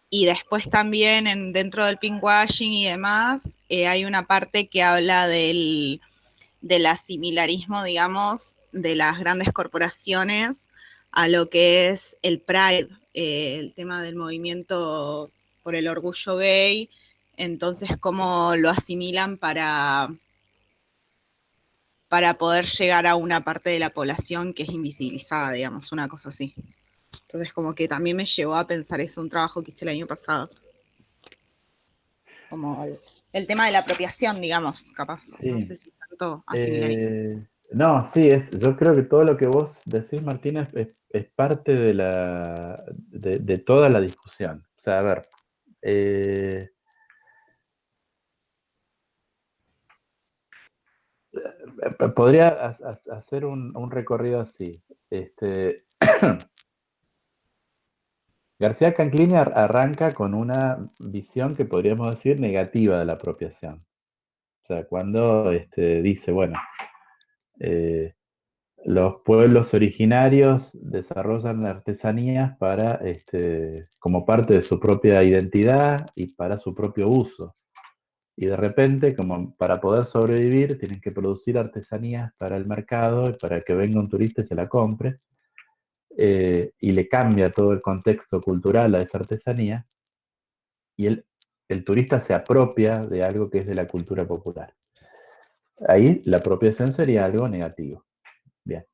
Speaker 6: Y después también dentro del pinkwashing y demás, hay una parte que habla del asimilarismo, digamos, de las grandes corporaciones a lo que es el Pride, el tema del movimiento por el orgullo gay. Entonces, cómo lo asimilan para para poder llegar a una parte de la población que es invisibilizada, digamos, una cosa así. Entonces como que también me llevó a pensar eso, un trabajo que hice el año pasado. Como el tema de la apropiación, digamos, capaz.
Speaker 1: Sí.
Speaker 6: No sé si tanto asimilaría.
Speaker 1: No, sí, yo creo que todo lo que vos decís, Martina, es parte de toda la discusión. O sea, a ver, podría hacer un recorrido así. García Canclini arranca con una visión que podríamos decir negativa de la apropiación. O sea, cuando dice, bueno, los pueblos originarios desarrollan artesanías como parte de su propia identidad y para su propio uso. Y de repente, como para poder sobrevivir, tienen que producir artesanías para el mercado y para que venga un turista y se la compre. Y le cambia todo el contexto cultural a esa artesanía. Y el turista se apropia de algo que es de la cultura popular. Ahí la apropiación sería algo negativo. Bien.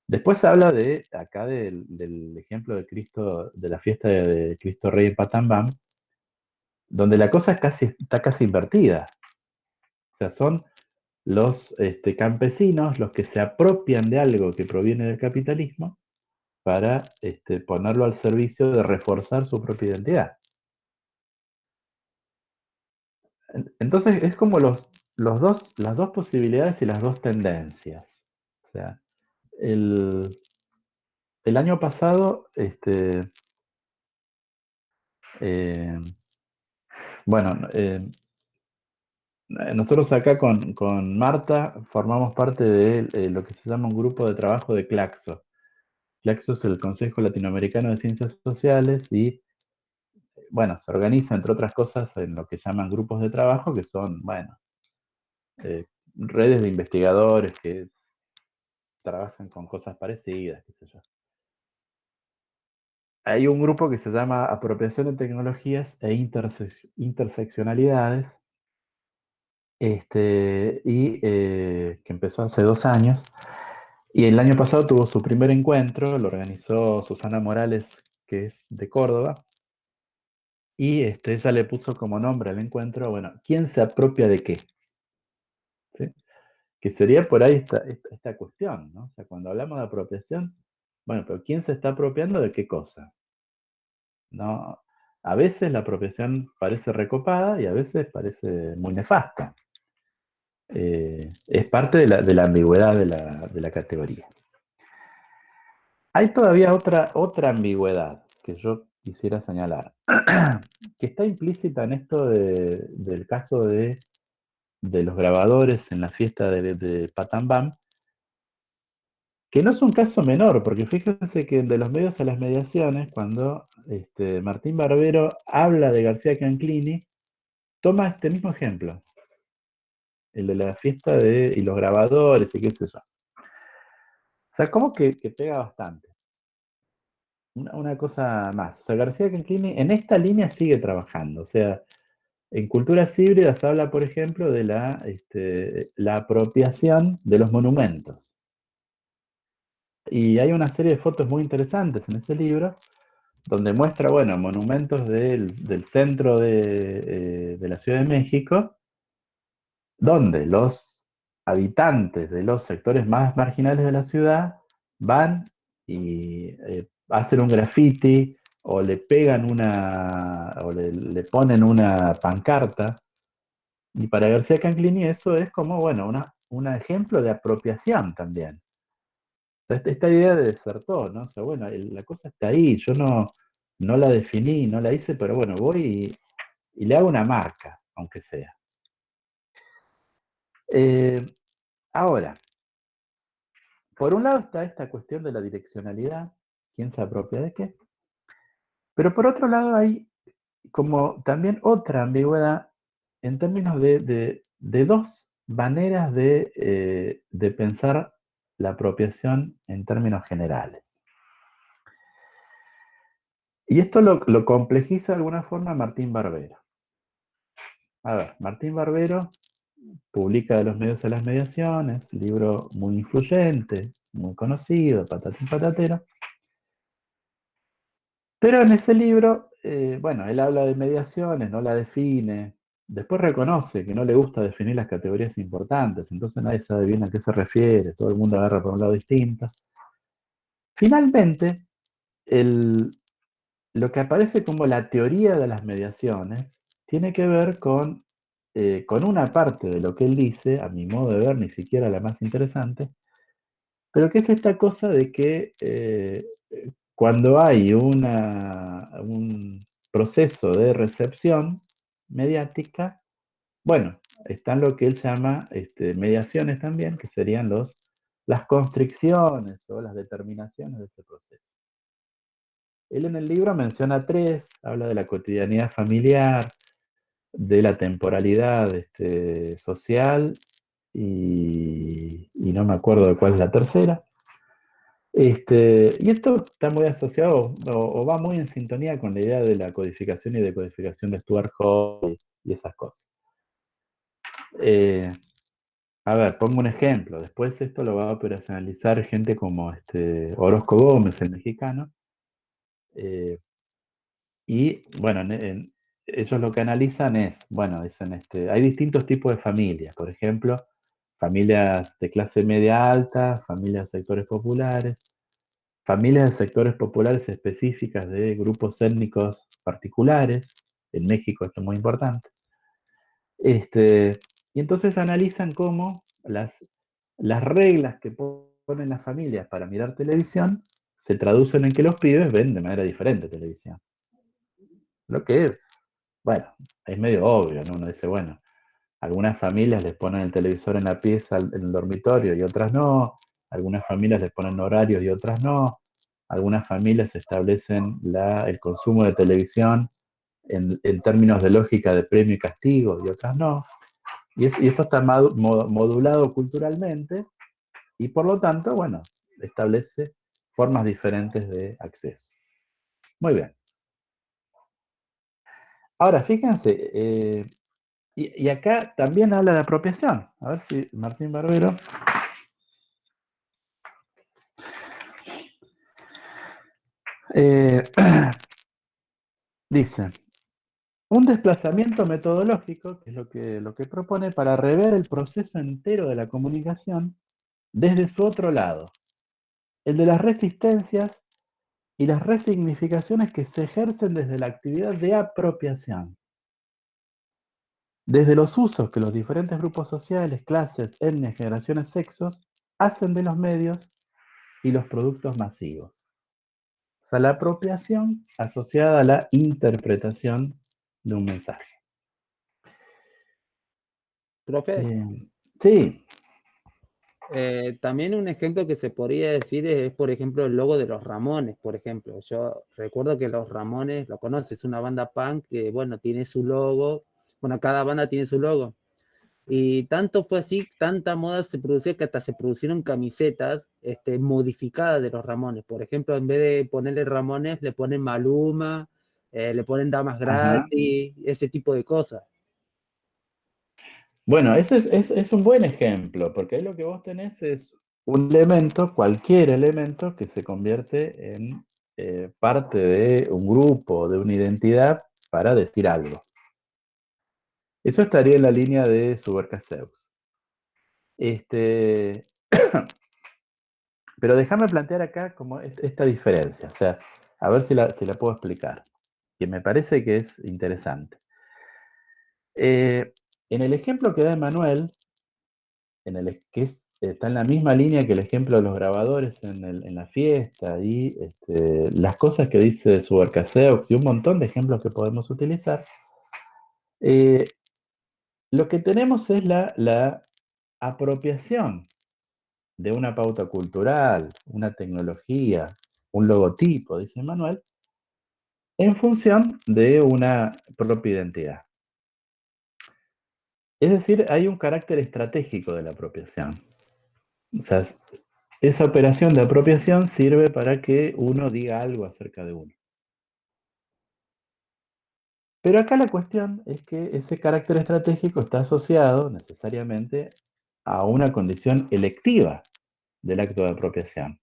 Speaker 1: Después se habla acá del ejemplo de Cristo, de la fiesta de Cristo Rey en Patambam, donde la cosa está casi invertida. O sea, son los campesinos los que se apropian de algo que proviene del capitalismo para ponerlo al servicio de reforzar su propia identidad. Entonces es como las dos posibilidades y las dos tendencias. O sea, el año pasado, bueno, nosotros acá con Marta formamos parte de lo que se llama un grupo de trabajo de Claxo. Claxo es el Consejo Latinoamericano de Ciencias Sociales y, bueno, se organiza, entre otras cosas, en lo que llaman grupos de trabajo, que son, bueno, redes de investigadores que trabajan con cosas parecidas, qué sé yo. Hay un grupo que se llama Apropiación de Tecnologías e Interseccionalidades, que empezó hace 2 años, y el año pasado tuvo su primer encuentro, lo organizó Susana Morales, que es de Córdoba, y ella le puso como nombre al encuentro, bueno, ¿quién se apropia de qué? ¿Sí? Que sería por ahí esta cuestión, ¿no? O sea, cuando hablamos de apropiación, bueno, pero ¿quién se está apropiando de qué cosa? ¿No? A veces la apropiación parece recopada y a veces parece muy nefasta. Es parte de la ambigüedad de la categoría. Hay todavía otra ambigüedad que yo quisiera señalar, que está implícita en esto del caso de los grabadores en la fiesta de Patambam, que no es un caso menor, porque fíjense que de los medios a las mediaciones, cuando Martín Barbero habla de García Canclini, toma este mismo ejemplo, el de la fiesta y los grabadores y qué sé yo. O sea, como que pega bastante. Una cosa más. O sea, García Canclini en esta línea sigue trabajando. O sea, en Culturas Híbridas habla, por ejemplo, de la apropiación de los monumentos. Y hay una serie de fotos muy interesantes en ese libro, donde muestra, bueno, monumentos del centro de la Ciudad de México, donde los habitantes de los sectores más marginales de la ciudad van y hacen un graffiti o le pegan o le ponen una pancarta. Y para García Canclini eso es como, bueno, un ejemplo de apropiación también. Esta idea de desertor, ¿no? O sea, bueno, la cosa está ahí, yo no la definí, no la hice, pero bueno, voy y le hago una marca, aunque sea. Ahora, por un lado está esta cuestión de la direccionalidad, quién se apropia de qué, pero por otro lado hay como también otra ambigüedad en términos de dos maneras de pensar la apropiación en términos generales. Y esto lo complejiza de alguna forma Martín Barbero. A ver, Martín Barbero publica De los medios a las mediaciones, libro muy influyente, muy conocido, patatín patatero. Pero en ese libro, bueno, él habla de mediaciones, no la define. Después reconoce que no le gusta definir las categorías importantes, entonces nadie sabe bien a qué se refiere, todo el mundo agarra por un lado distinto. Finalmente, lo que aparece como la teoría de las mediaciones tiene que ver con una parte de lo que él dice, a mi modo de ver, ni siquiera la más interesante, pero que es esta cosa de que cuando hay un proceso de recepción mediática, bueno, están lo que él llama mediaciones también, que serían las constricciones o las determinaciones de ese proceso. Él en el libro menciona tres, habla de la cotidianidad familiar, de la temporalidad social y no me acuerdo de cuál es la tercera. Y esto está muy asociado o va muy en sintonía con la idea de la codificación y decodificación de Stuart Hall y esas cosas. A ver, pongo un ejemplo. Después esto lo va a operacionalizar gente como Orozco Gómez, el mexicano. Y bueno, ellos lo que analizan es, bueno, dicen, hay distintos tipos de familias. Por ejemplo, familias de clase media alta, familias de sectores populares, familias de sectores populares específicas de grupos étnicos particulares. En México esto es muy importante. Y entonces analizan cómo las reglas que ponen las familias para mirar televisión se traducen en que los pibes ven de manera diferente televisión. Lo que, bueno, es medio obvio, ¿no? Uno dice, bueno, algunas familias les ponen el televisor en la pieza, en el dormitorio, y otras no. Algunas familias les ponen horarios y otras no. Algunas familias establecen el consumo de televisión en términos de lógica de premio y castigo y otras no. Y esto está modulado culturalmente y por lo tanto, bueno, establece formas diferentes de acceso. Muy bien. Ahora, fíjense, y acá también habla de apropiación. A ver si Martín Barbero. Dice, un desplazamiento metodológico, que es lo que propone, para rever el proceso entero de la comunicación desde su otro lado, el de las resistencias y las resignificaciones que se ejercen desde la actividad de apropiación, desde los usos que los diferentes grupos sociales, clases, etnias, generaciones, sexos hacen de los medios y los productos masivos. O sea, la apropiación asociada a la interpretación de un mensaje.
Speaker 3: Profe,
Speaker 1: Sí.
Speaker 3: también un ejemplo que se podría decir es, por ejemplo, el logo de los Ramones, por ejemplo. Yo recuerdo que los Ramones, lo conoces, es una banda punk que, bueno, tiene su logo. Bueno, cada banda tiene su logo. Y tanto fue así, tanta moda se produció que hasta se producieron camisetas modificadas de los Ramones. Por ejemplo, en vez de ponerle Ramones, le ponen Maluma, le ponen Damas Gratis, ese tipo de cosas.
Speaker 1: Bueno, ese es un buen ejemplo, porque ahí lo que vos tenés es un elemento, cualquier elemento, que se convierte en parte de un grupo, de una identidad, para decir algo. Eso estaría en la línea de Subercaseaux. Pero déjame plantear acá como esta diferencia, o sea, a ver si la puedo explicar, que me parece que es interesante. En el ejemplo que da Emanuel, está en la misma línea que el ejemplo de los grabadores en la fiesta y las cosas que dice Subercaseaux y un montón de ejemplos que podemos utilizar, lo que tenemos es la apropiación de una pauta cultural, una tecnología, un logotipo, dice Manuel, en función de una propia identidad. Es decir, hay un carácter estratégico de la apropiación. O sea, esa operación de apropiación sirve para que uno diga algo acerca de uno. Pero acá la cuestión es que ese carácter estratégico está asociado necesariamente a una condición electiva del acto de apropiación.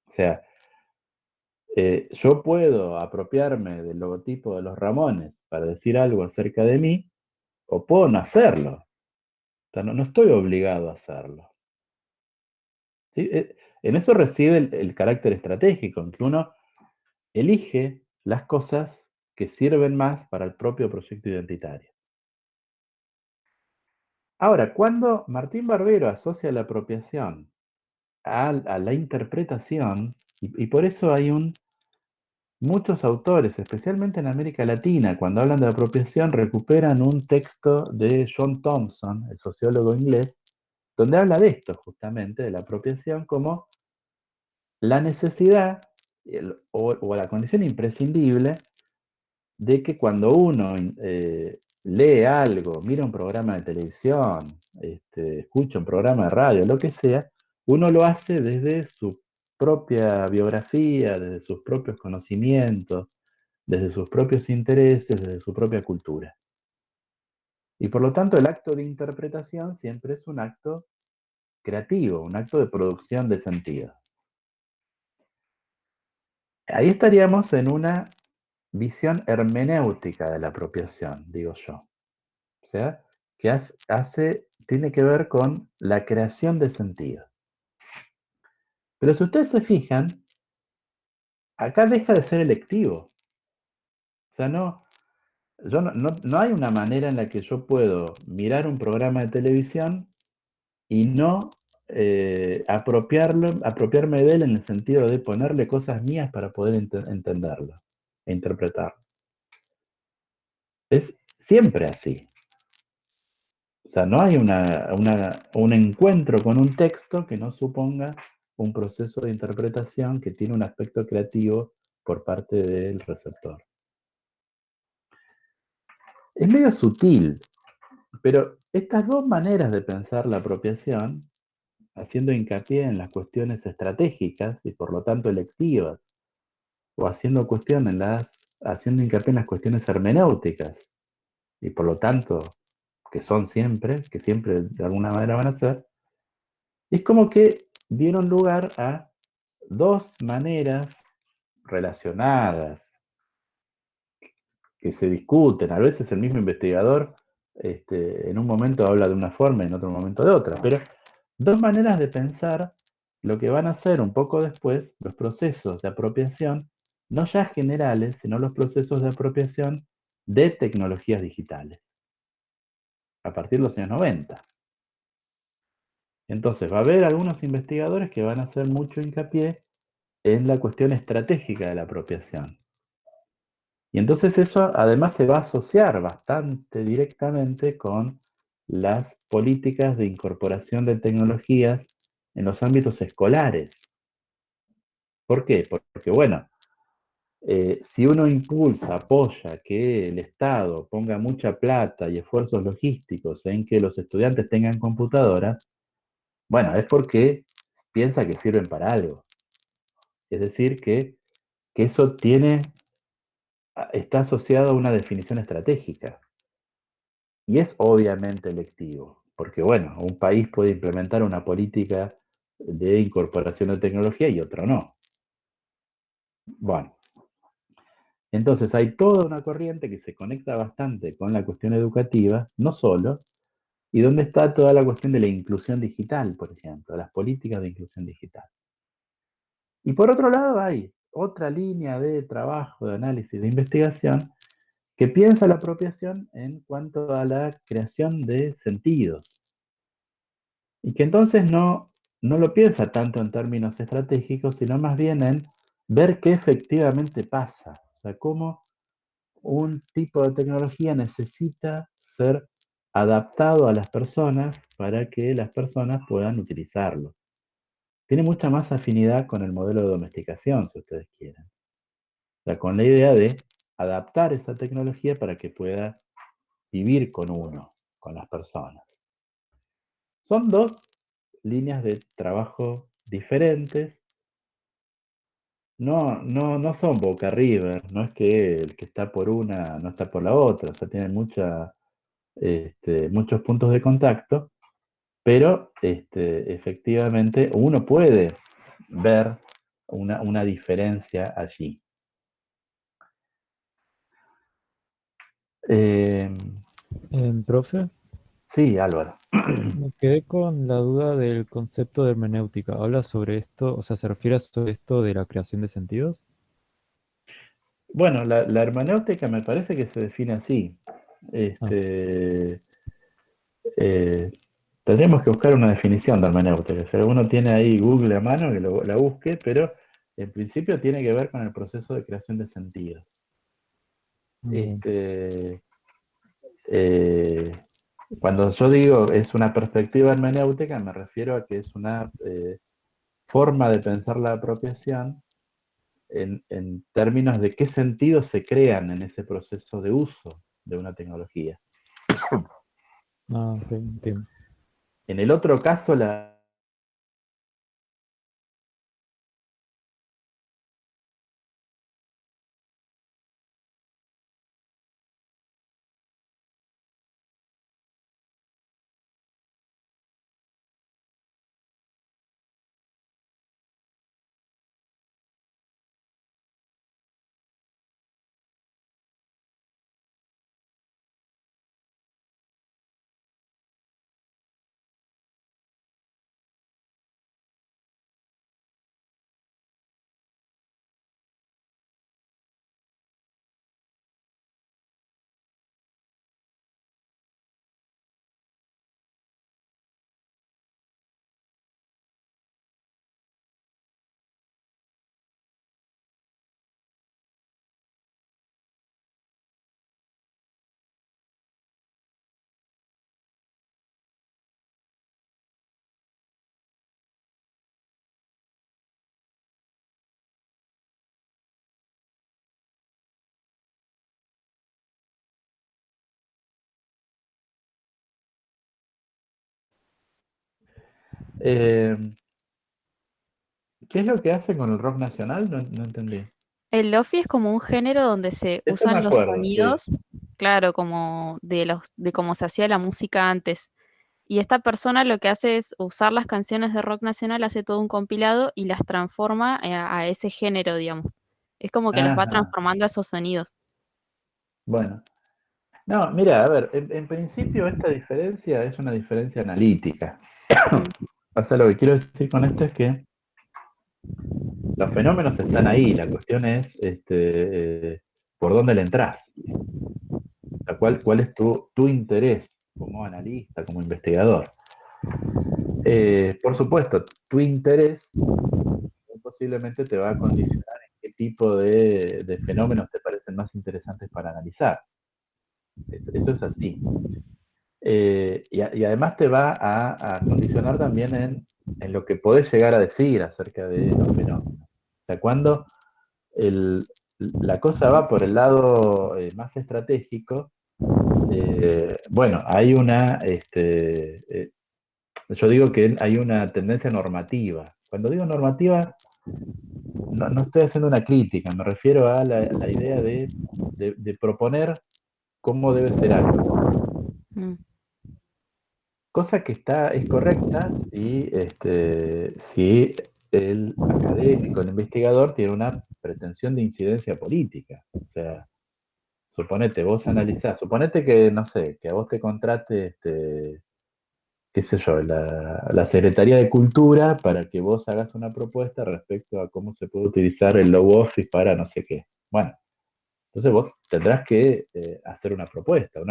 Speaker 1: O sea, yo puedo apropiarme del logotipo de los Ramones para decir algo acerca de mí, o puedo no hacerlo. O sea, no estoy obligado a hacerlo. ¿Sí? En eso reside el carácter estratégico, en que uno elige las cosas que sirven más para el propio proyecto identitario. Ahora, cuando Martín Barbero asocia la apropiación a la interpretación, y por eso hay muchos autores, especialmente en América Latina, cuando hablan de apropiación, recuperan un texto de John Thompson, el sociólogo inglés, donde habla de esto justamente, de la apropiación como la necesidad o la condición imprescindible de que cuando uno lee algo, mira un programa de televisión, escucha un programa de radio, lo que sea, uno lo hace desde su propia biografía, desde sus propios conocimientos, desde sus propios intereses, desde su propia cultura. Y por lo tanto el acto de interpretación siempre es un acto creativo, un acto de producción de sentido. Ahí estaríamos en una visión hermenéutica de la apropiación, digo yo. O sea, que tiene que ver con la creación de sentido. Pero si ustedes se fijan, acá deja de ser electivo. O sea, no hay una manera en la que yo puedo mirar un programa de televisión y no apropiarme de él en el sentido de ponerle cosas mías para poder entenderlo e interpretarlo. Es siempre así. O sea, no hay un encuentro con un texto que no suponga un proceso de interpretación que tiene un aspecto creativo por parte del receptor. Es medio sutil, pero estas dos maneras de pensar la apropiación, haciendo hincapié en las cuestiones estratégicas y por lo tanto electivas, o haciendo hincapié en las cuestiones hermenéuticas, y por lo tanto que siempre de alguna manera van a ser, es como que dieron lugar a dos maneras relacionadas que se discuten. A veces el mismo investigador en un momento habla de una forma y en otro momento de otra, pero dos maneras de pensar lo que van a ser un poco después los procesos de apropiación, no ya generales, sino los procesos de apropiación de tecnologías digitales, a partir de los años 90. Entonces va a haber algunos investigadores que van a hacer mucho hincapié en la cuestión estratégica de la apropiación. Y entonces eso además se va a asociar bastante directamente con las políticas de incorporación de tecnologías en los ámbitos escolares. ¿Por qué? Porque, bueno, si uno impulsa, apoya que el Estado ponga mucha plata y esfuerzos logísticos en que los estudiantes tengan computadoras, bueno, es porque piensa que sirven para algo. Es decir, que eso está asociado a una definición estratégica. Y es obviamente electivo, porque bueno, un país puede implementar una política de incorporación de tecnología y otro no. Bueno, entonces hay toda una corriente que se conecta bastante con la cuestión educativa, no solo, y donde está toda la cuestión de la inclusión digital, por ejemplo, las políticas de inclusión digital. Y por otro lado hay otra línea de trabajo, de análisis, de investigación, que piensa la apropiación en cuanto a la creación de sentidos. Y que entonces no lo piensa tanto en términos estratégicos, sino más bien en ver qué efectivamente pasa. O sea, cómo un tipo de tecnología necesita ser adaptado a las personas para que las personas puedan utilizarlo. Tiene mucha más afinidad con el modelo de domesticación, si ustedes quieren. O sea, con la idea de adaptar esa tecnología para que pueda vivir con uno, con las personas. Son dos líneas de trabajo diferentes, no son Boca River, no es que el que está por una no está por la otra, o sea, tienen muchos puntos de contacto, pero efectivamente uno puede ver una diferencia allí.
Speaker 4: Profe,
Speaker 1: Sí, Álvaro.
Speaker 4: me quedé con la duda del concepto de hermenéutica. ¿Habla sobre esto, o sea, se refiere a sobre esto de la creación de sentidos?
Speaker 1: Bueno, la hermenéutica me parece que se define así.
Speaker 4: Ah,
Speaker 1: Eh, Tendríamos que buscar una definición de hermenéutica. Si alguno tiene ahí Google a mano, que la busque, pero en principio tiene que ver con el proceso de creación de sentidos.
Speaker 4: bien.
Speaker 1: Eh, Cuando yo digo es una perspectiva hermenéutica, me refiero a que es una forma de pensar la apropiación en términos de qué sentidos se crean en ese proceso de uso de una tecnología.
Speaker 4: Ok, entiendo.
Speaker 1: En el otro caso, la eh, ¿qué es lo que hace con el rock nacional? No entendí.
Speaker 7: El lofi es como un género donde se
Speaker 1: Eso me
Speaker 7: usan los
Speaker 1: acuerdo, sí.
Speaker 7: sonidos, claro, como de cómo se hacía la música antes. Y esta persona lo que hace es usar las canciones de rock nacional, hace todo un compilado y las transforma a ese género, digamos. Es como que las va
Speaker 1: Ajá,
Speaker 7: transformando a esos sonidos.
Speaker 1: bueno. No, mira, a ver, en principio esta diferencia es una diferencia analítica.
Speaker 7: Mm,
Speaker 1: O sea, lo que quiero decir con esto es que los fenómenos están ahí, la cuestión es por dónde le entras. O sea, ¿cuál es tu interés como analista, como investigador? Por supuesto, tu interés posiblemente te va a condicionar en qué tipo de fenómenos te parecen más interesantes para analizar. Eso es así. Y además te va a condicionar también en lo que podés llegar a decir acerca de los fenómenos. O sea, cuando la cosa va por el lado más estratégico, bueno, hay yo digo que hay una tendencia normativa. Cuando digo normativa, no estoy haciendo una crítica, me refiero a la idea de proponer cómo debe ser algo.
Speaker 7: mm.
Speaker 1: Cosa que es correcta si el académico, el investigador, tiene una pretensión de incidencia política. O sea, suponete, vos analizás, suponete que, no sé, que a vos te contrate, qué sé yo, la Secretaría de Cultura para que vos hagas una propuesta respecto a cómo se puede utilizar el low office para no sé qué. Bueno, entonces vos tendrás que hacer una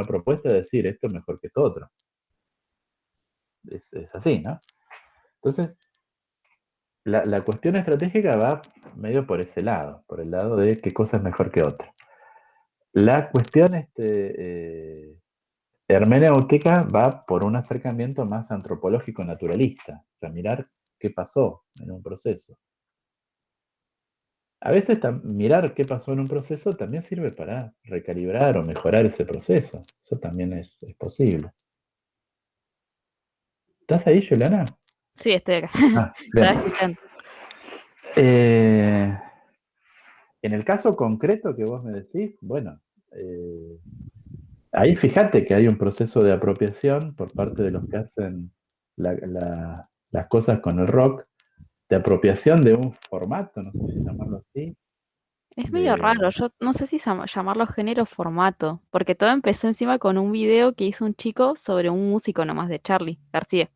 Speaker 1: propuesta de decir esto es mejor que esto otro. Es así, ¿no? Entonces, la cuestión estratégica va medio por ese lado, por el lado de qué cosa es mejor que otra. La cuestión hermenéutica va por un acercamiento más antropológico naturalista, o sea, mirar qué pasó en un proceso. A veces mirar qué pasó en un proceso también sirve para recalibrar o mejorar ese proceso. Eso también es posible. ¿Estás ahí, Yolana?
Speaker 7: Sí, estoy acá.
Speaker 1: Ah, bien.
Speaker 7: Estaba escuchando.
Speaker 1: Eh, en el caso concreto que vos me decís, bueno, ahí fíjate que hay un proceso de apropiación por parte de los que hacen las cosas con el rock, de apropiación de un formato, no sé si llamarlo así.
Speaker 7: Es medio raro, yo no sé si llamarlo género o formato, porque todo empezó encima con un video que hizo un chico sobre un músico nomás de Charly García.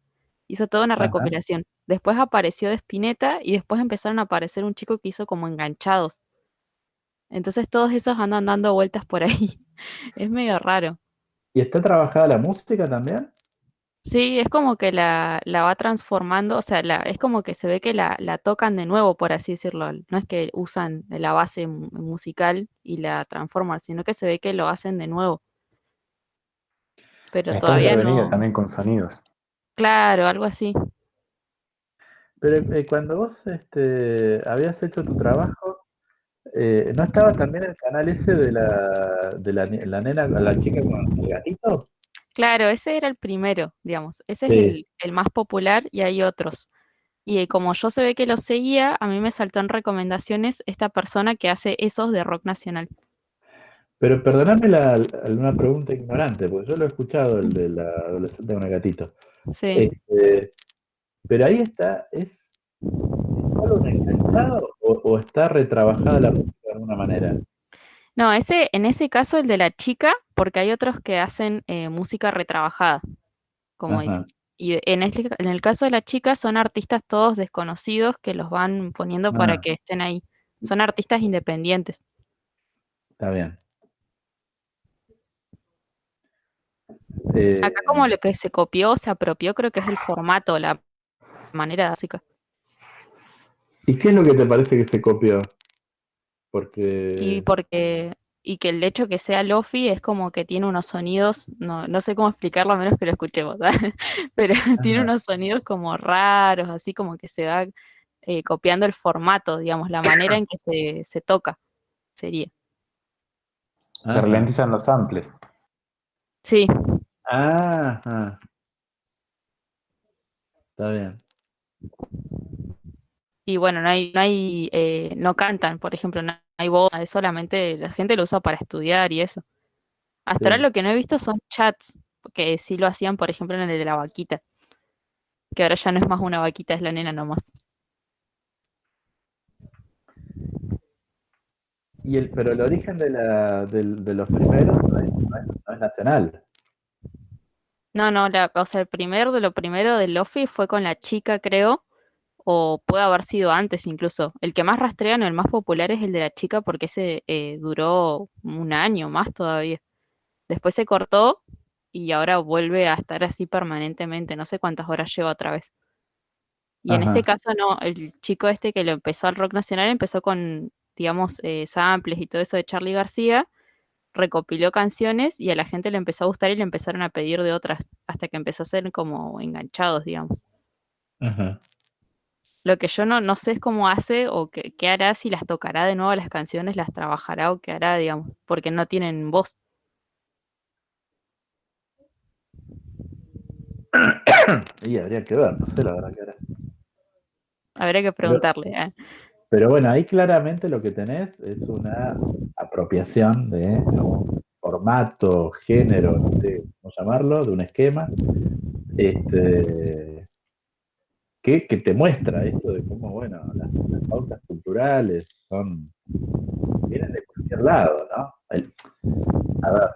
Speaker 7: Hizo toda una
Speaker 1: Ajá.
Speaker 7: recopilación. Después apareció de Spinetta y después empezaron a aparecer un chico que hizo como enganchados. Entonces todos esos andan dando vueltas por ahí. Es medio raro.
Speaker 1: ¿Y está trabajada la música también?
Speaker 7: Sí, es como que la va transformando, o sea, es como que se ve que la tocan de nuevo, por así decirlo. No es que usan la base musical y la transforman, sino que se ve que lo hacen de nuevo. Pero
Speaker 2: Está
Speaker 7: todavía
Speaker 2: intervenida
Speaker 7: no.
Speaker 2: también con sonidos.
Speaker 7: Claro, algo así.
Speaker 1: Pero cuando vos habías hecho tu trabajo, ¿no estaba también el canal ese la nena, la chica con el gatito?
Speaker 7: Claro, ese era el primero, digamos. Ese es
Speaker 1: Sí.
Speaker 7: el más popular y hay otros. Y como yo se ve que lo seguía, a mí me saltó en recomendaciones esta persona que hace esos de rock nacional.
Speaker 1: Pero perdoname una pregunta ignorante, porque yo lo he escuchado, el de la adolescente con el gatito.
Speaker 7: Sí.
Speaker 1: Pero ahí ¿es solo un enganchado o está retrabajada la música de alguna manera?
Speaker 7: No, en ese caso el de la chica, porque hay otros que hacen música retrabajada, como
Speaker 1: Ajá.
Speaker 7: dicen. Y en el caso de la chica son artistas todos desconocidos que los van poniendo para
Speaker 1: Ah,
Speaker 7: que estén ahí. Son artistas independientes.
Speaker 1: está bien.
Speaker 7: Acá como
Speaker 1: Eh,
Speaker 7: lo que se copió, se apropió, creo que es el formato, la manera de música.
Speaker 1: ¿Y qué es lo que te parece que se copió?
Speaker 7: Y
Speaker 1: Porque...
Speaker 7: y que el hecho que sea lofi es como que tiene unos sonidos, no sé cómo explicarlo a menos que lo escuchemos, ¿sabes? Pero tiene
Speaker 1: Ajá,
Speaker 7: unos sonidos como raros, así como que se va copiando el formato, digamos, la manera en que se toca, sería.
Speaker 2: Se
Speaker 1: ajá,
Speaker 2: ralentizan los samples.
Speaker 7: Sí,
Speaker 1: ajá, está bien.
Speaker 7: y bueno, no cantan, por ejemplo, no hay voz, es solamente la gente lo usa para estudiar y eso. Hasta ahora
Speaker 1: Sí.
Speaker 7: lo que no he visto son chats, que sí lo hacían, por ejemplo, en el de la vaquita, que ahora ya no es más una vaquita, es la nena nomás.
Speaker 1: Pero el origen de los primeros no es nacional.
Speaker 7: No, o sea, el primero de lo primero del Lofi fue con la chica, creo, o puede haber sido antes incluso. El que más rastrean, el más popular es el de la chica porque ese duró un año más todavía. Después se cortó y ahora vuelve a estar así permanentemente. No sé cuántas horas lleva otra vez. Y en este
Speaker 1: Ajá,
Speaker 7: caso no, el chico este que lo empezó al rock nacional empezó con, digamos, samples y todo eso de Charly García, recopiló canciones y a la gente le empezó a gustar y le empezaron a pedir de otras, hasta que empezó a ser como enganchados, digamos.
Speaker 1: ajá.
Speaker 7: Lo que yo no sé es cómo hace o qué hará, si las tocará de nuevo las canciones, las trabajará o qué hará, digamos, porque no tienen voz.
Speaker 1: Y habría que ver, no sé la verdad que era.
Speaker 7: Habría que
Speaker 1: Pero,
Speaker 7: preguntarle.
Speaker 1: pero bueno, ahí claramente lo que tenés es una apropiación de un formato, género, no sé cómo llamarlo, de un esquema, este, que te muestra esto de cómo, bueno, las pautas culturales vienen de cualquier lado, ¿no? A ver,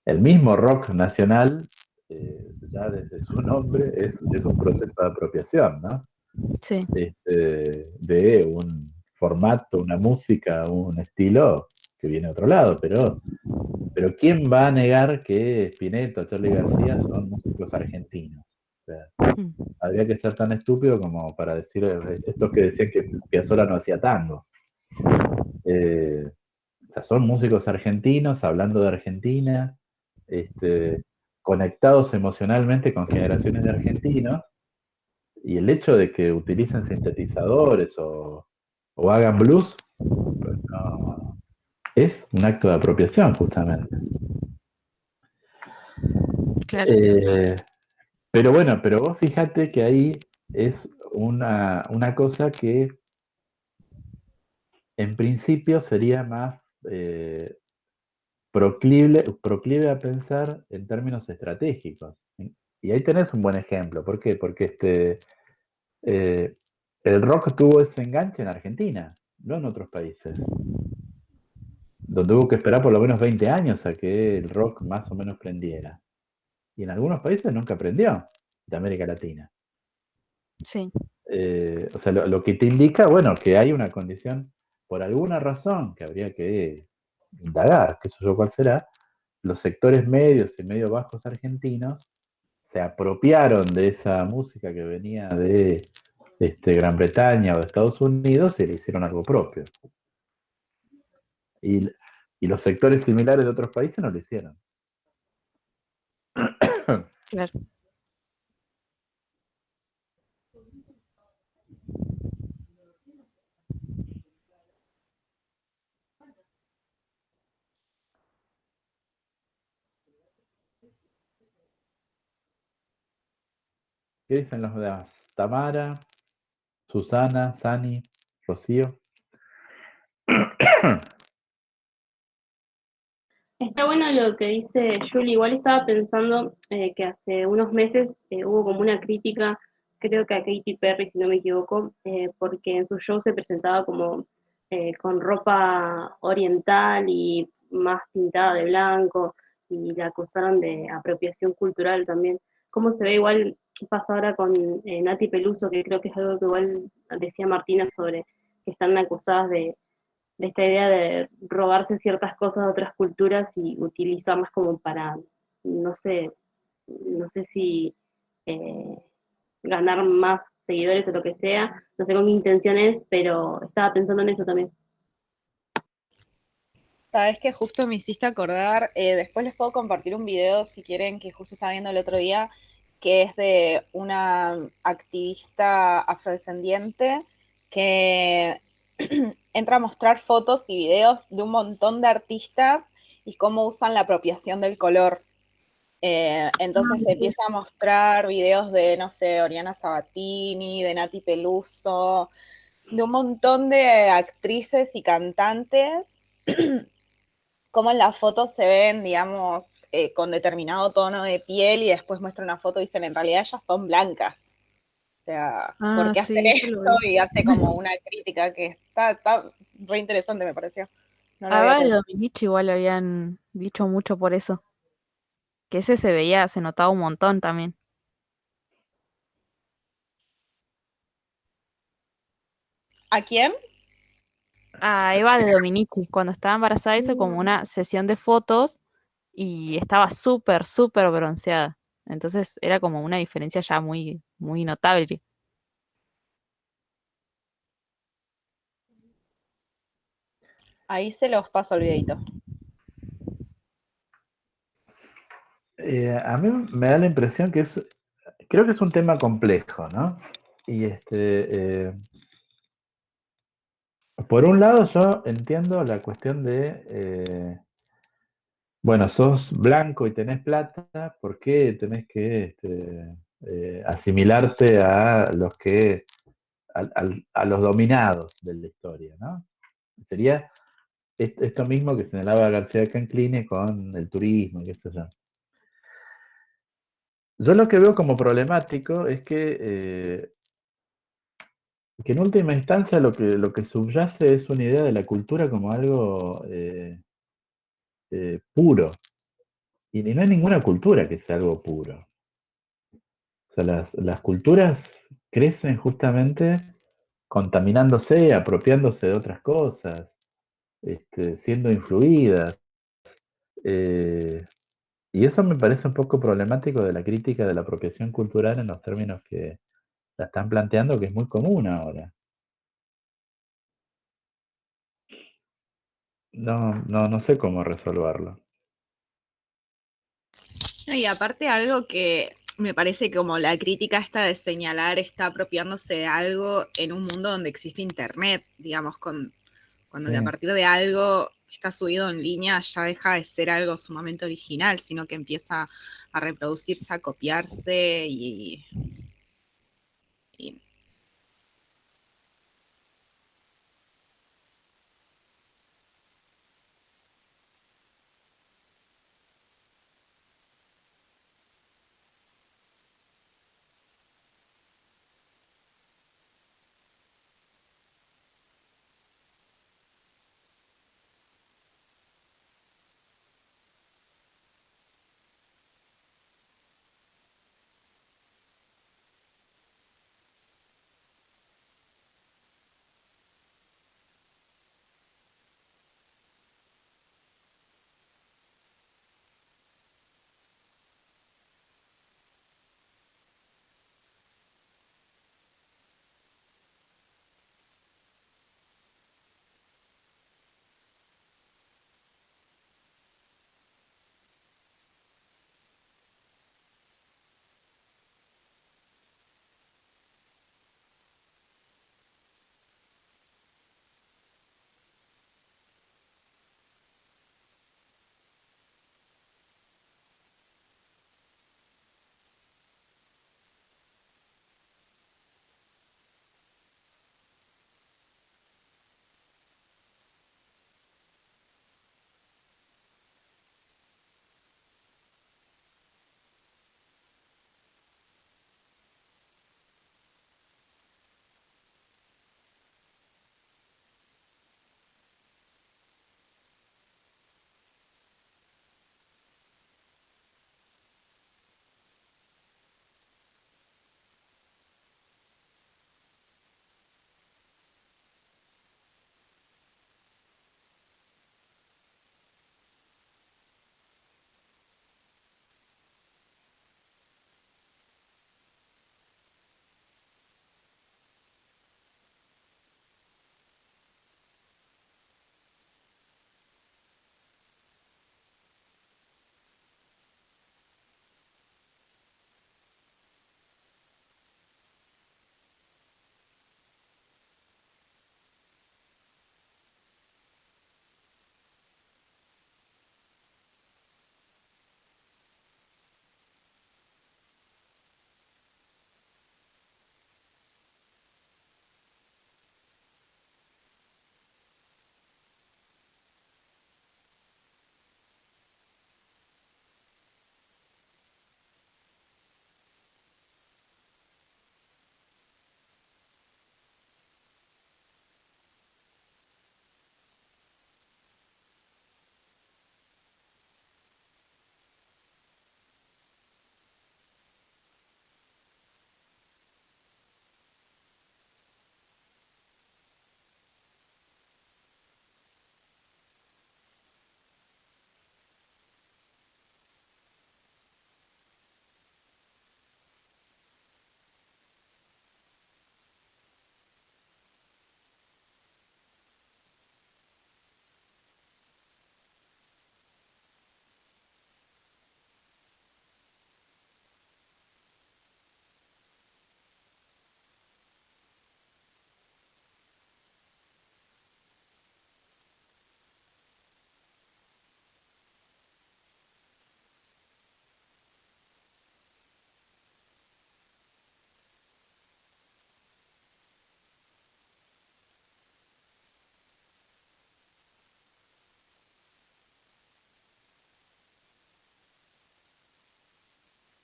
Speaker 1: el mismo rock nacional, ya desde su nombre, es un proceso de apropiación, ¿no?
Speaker 7: Sí,
Speaker 1: De un formato, una música, un estilo que viene de otro lado, pero ¿quién va a negar que Spinetta o Charly García son músicos argentinos? O sea,
Speaker 7: mm,
Speaker 1: habría que ser tan estúpido como para decir estos que decían que Piazzolla no hacía tango. Eh, o sea, son músicos argentinos hablando de Argentina, este, conectados emocionalmente con generaciones de argentinos, y el hecho de que utilicen sintetizadores o hagan blues, pues no, es un acto de apropiación, justamente.
Speaker 7: claro.
Speaker 1: Eh, pero bueno, pero vos fíjate que ahí es una cosa que en principio sería más proclive a pensar en términos estratégicos. Y ahí tenés un buen ejemplo. ¿Por qué? Porque el rock tuvo ese enganche en Argentina, no en otros países, donde hubo que esperar por lo menos 20 años a que el rock más o menos prendiera. Y en algunos países nunca prendió, de América Latina.
Speaker 7: Sí,
Speaker 1: O sea, lo que te indica, bueno, que hay una condición, por alguna razón, que habría que indagar, qué sé yo cuál será, los sectores medios y medio bajos argentinos se apropiaron de esa música que venía de Gran Bretaña o de Estados Unidos y le hicieron algo propio. Y, y los sectores similares de otros países no lo hicieron.
Speaker 7: claro.
Speaker 1: ¿Qué dicen los demás? Tamara, Susana, Sani, Rocío.
Speaker 5: Está bueno lo que dice Julie. Igual estaba pensando que hace unos meses hubo como una crítica, creo que a Katy Perry, si no me equivoco, porque en su show se presentaba como con ropa oriental y más pintada de blanco, y la acusaron de apropiación cultural también. ¿Cómo se ve? Igual pasa ahora con Nati Peluso, que creo que es algo que igual decía Martina sobre que están acusadas de esta idea de robarse ciertas cosas de otras culturas y utilizarlas como para, no sé, no sé si eh, ganar más seguidores o lo que sea, no sé con qué intención es, pero estaba pensando en eso también.
Speaker 6: Sabes que justo me hiciste acordar, después les puedo compartir un video si quieren, que justo estaba viendo el otro día, que es de una activista afrodescendiente que entra a mostrar fotos y videos de un montón de artistas y cómo usan la apropiación del color. Entonces se empieza a mostrar videos de, no sé, Oriana Sabatini, de Nati Peluso, de un montón de actrices y cantantes, como en las fotos se ven, digamos, con determinado tono de piel y después muestra una foto y dicen, en realidad ellas son blancas. O sea, ¿por
Speaker 7: Ah,
Speaker 6: qué hacer
Speaker 7: sí, eso lo
Speaker 6: esto?
Speaker 7: vi.
Speaker 6: Y hace como una crítica que está re interesante, me pareció. No lo
Speaker 7: A
Speaker 6: había
Speaker 7: Val
Speaker 6: pensado.
Speaker 7: Dominici igual le habían dicho mucho por eso. Que ese se veía, se notaba un montón también.
Speaker 6: ¿A quién?
Speaker 7: A Eva de Dominici, cuando estaba embarazada hizo como una sesión de fotos y estaba súper, súper bronceada. Entonces era como una diferencia ya muy, muy notable.
Speaker 6: Ahí se los paso el videito.
Speaker 1: A mí me da la impresión que creo que es un tema complejo, ¿no? Y por un lado yo entiendo la cuestión de, bueno, sos blanco y tenés plata, ¿por qué tenés que asimilarte a los a los dominados de la historia, ¿no? Sería esto mismo que señalaba García Canclini con el turismo y qué sé yo. Yo lo que veo como problemático es que en última instancia lo que subyace es una idea de la cultura como algo puro. Y no hay ninguna cultura que sea algo puro. O sea, las culturas crecen justamente contaminándose, apropiándose de otras cosas, siendo influidas. Eh, y eso me parece un poco problemático de la crítica de la apropiación cultural en los términos que la están planteando, que es muy común ahora. No sé cómo resolverlo.
Speaker 6: No, y aparte algo que me parece como la crítica esta de señalar está apropiándose de algo en un mundo donde existe internet, digamos, cuando
Speaker 1: Sí.
Speaker 6: a partir de algo está subido en línea ya deja de ser algo sumamente original, sino que empieza a reproducirse, a copiarse y-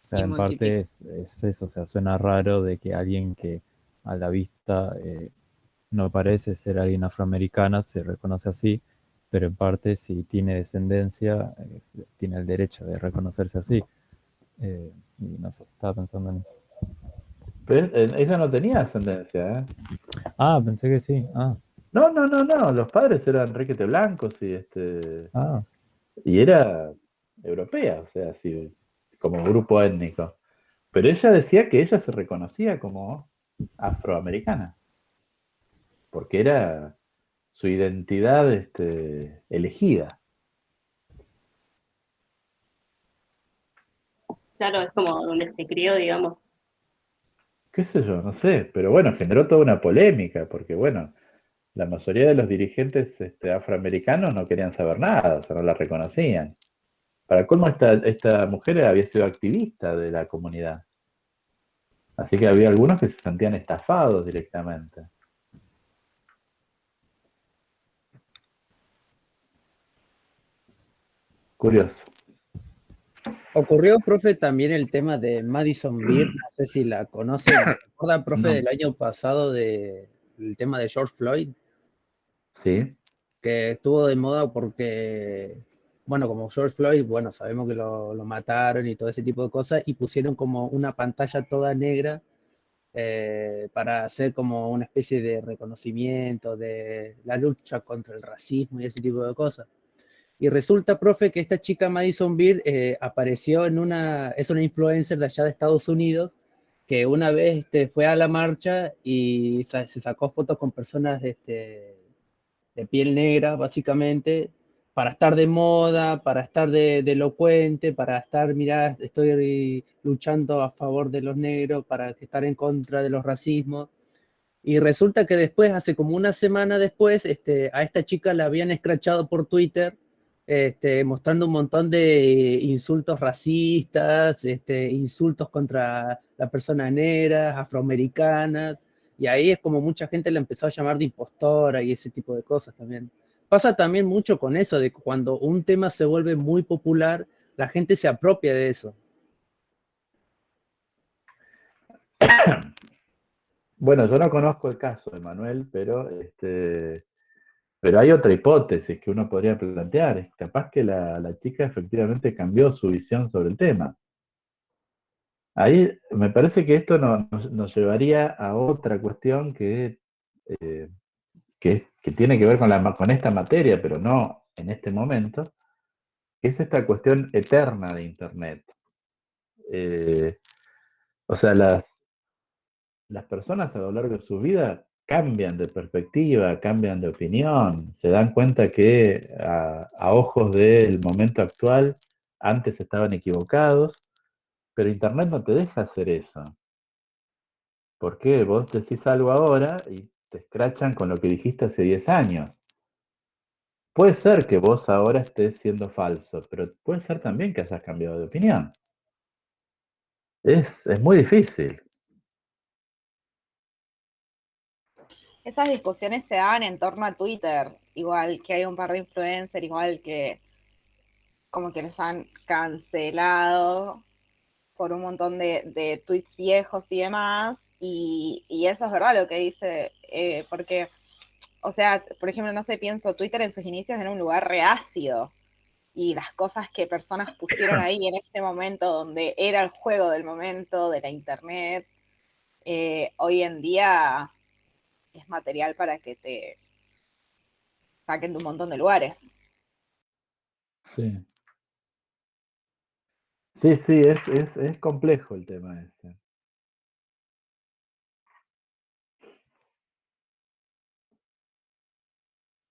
Speaker 4: sea,
Speaker 6: Y
Speaker 4: en parte es eso, o sea, suena raro de que alguien que a la vista no parece ser alguien afroamericana se reconoce así, pero en parte si tiene descendencia, tiene el derecho de reconocerse así. Y no sé, estaba pensando en eso.
Speaker 1: Pero ella no tenía ascendencia, ¿eh?
Speaker 4: Ah, pensé que sí.
Speaker 1: No, no, no, no. Los padres eran requete blancos
Speaker 4: Ah,
Speaker 1: y era europea, o sea, así, como grupo étnico. Pero ella decía que ella se reconocía como afroamericana, porque era su identidad elegida.
Speaker 5: Claro, es como donde se crió, digamos.
Speaker 1: Qué sé yo, no sé, pero bueno, generó toda una polémica, porque bueno, la mayoría de los dirigentes afroamericanos no querían saber nada, o sea, no la reconocían. Para colmo, esta mujer había sido activista de la comunidad, así que había algunos que se sentían estafados directamente. Curioso.
Speaker 3: Ocurrió, profe, también el tema de Madison Beer, no sé si la conocen. ¿Se acuerdan, profe,
Speaker 1: No.
Speaker 3: del año pasado del tema de George Floyd?
Speaker 1: Sí,
Speaker 3: Que estuvo de moda porque, bueno, como George Floyd, bueno, sabemos que lo mataron y todo ese tipo de cosas, y pusieron como una pantalla toda negra para hacer como una especie de reconocimiento de la lucha contra el racismo y ese tipo de cosas. Y resulta, profe, que esta chica Madison Beer apareció es una influencer de allá de Estados Unidos, que una vez fue a la marcha y se sacó fotos con personas de piel negra, básicamente, para estar de moda, para estar de elocuente, para estar, mirá, estoy luchando a favor de los negros, para estar en contra de los racismos. Y resulta que después, hace como una semana después, a esta chica la habían escrachado por Twitter, mostrando un montón de insultos racistas, insultos contra las personas negras, afroamericanas, y ahí es como mucha gente la empezó a llamar de impostora y ese tipo de cosas también. Pasa también mucho con eso, de que cuando un tema se vuelve muy popular, la gente se apropia de eso.
Speaker 1: bueno, yo no conozco el caso de Manuel, pero hay otra hipótesis que uno podría plantear. Es capaz que la chica efectivamente cambió su visión sobre el tema. Ahí me parece que esto nos llevaría a otra cuestión eh, que tiene que ver con esta materia, pero no en este momento, que es esta cuestión eterna de Internet. O sea, las personas a lo largo de su vida cambian de perspectiva, cambian de opinión, se dan cuenta que a ojos del momento actual antes estaban equivocados, pero Internet no te deja hacer eso. ¿Por qué? Vos decís algo ahora y te escrachan con lo que dijiste hace 10 años. Puede ser que vos ahora estés siendo falso, pero puede ser también que hayas cambiado de opinión. Es muy difícil.
Speaker 6: Esas discusiones se dan en torno a Twitter, igual que hay un par de influencers, igual que como que les han cancelado por un montón de tweets viejos y demás, y eso es verdad lo que dice, porque, o sea, por ejemplo, no sé, pienso, Twitter en sus inicios era un lugar reácido, y las cosas que personas pusieron ahí en este momento, donde era el juego del momento, de la internet, hoy en día es material para que te saquen de un montón de lugares.
Speaker 1: Sí, sí, sí, es complejo el tema ese.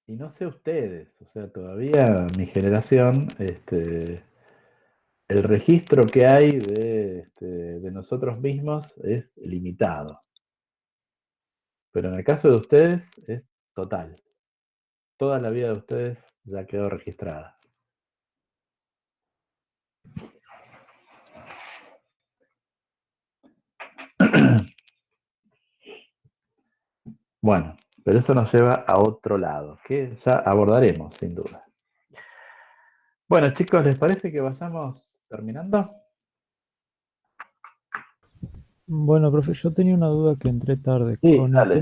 Speaker 1: Y no sé ustedes, o sea, todavía mi generación, el registro que hay de nosotros mismos es limitado. Pero en el caso de ustedes es total. Toda la vida de ustedes ya quedó registrada. Bueno, pero eso nos lleva a otro lado, que ya abordaremos, sin duda. Bueno, chicos, ¿les parece que vayamos terminando?
Speaker 4: Bueno, profe, yo tenía una duda que entré tarde.
Speaker 1: Sí,
Speaker 4: Con el
Speaker 1: dale.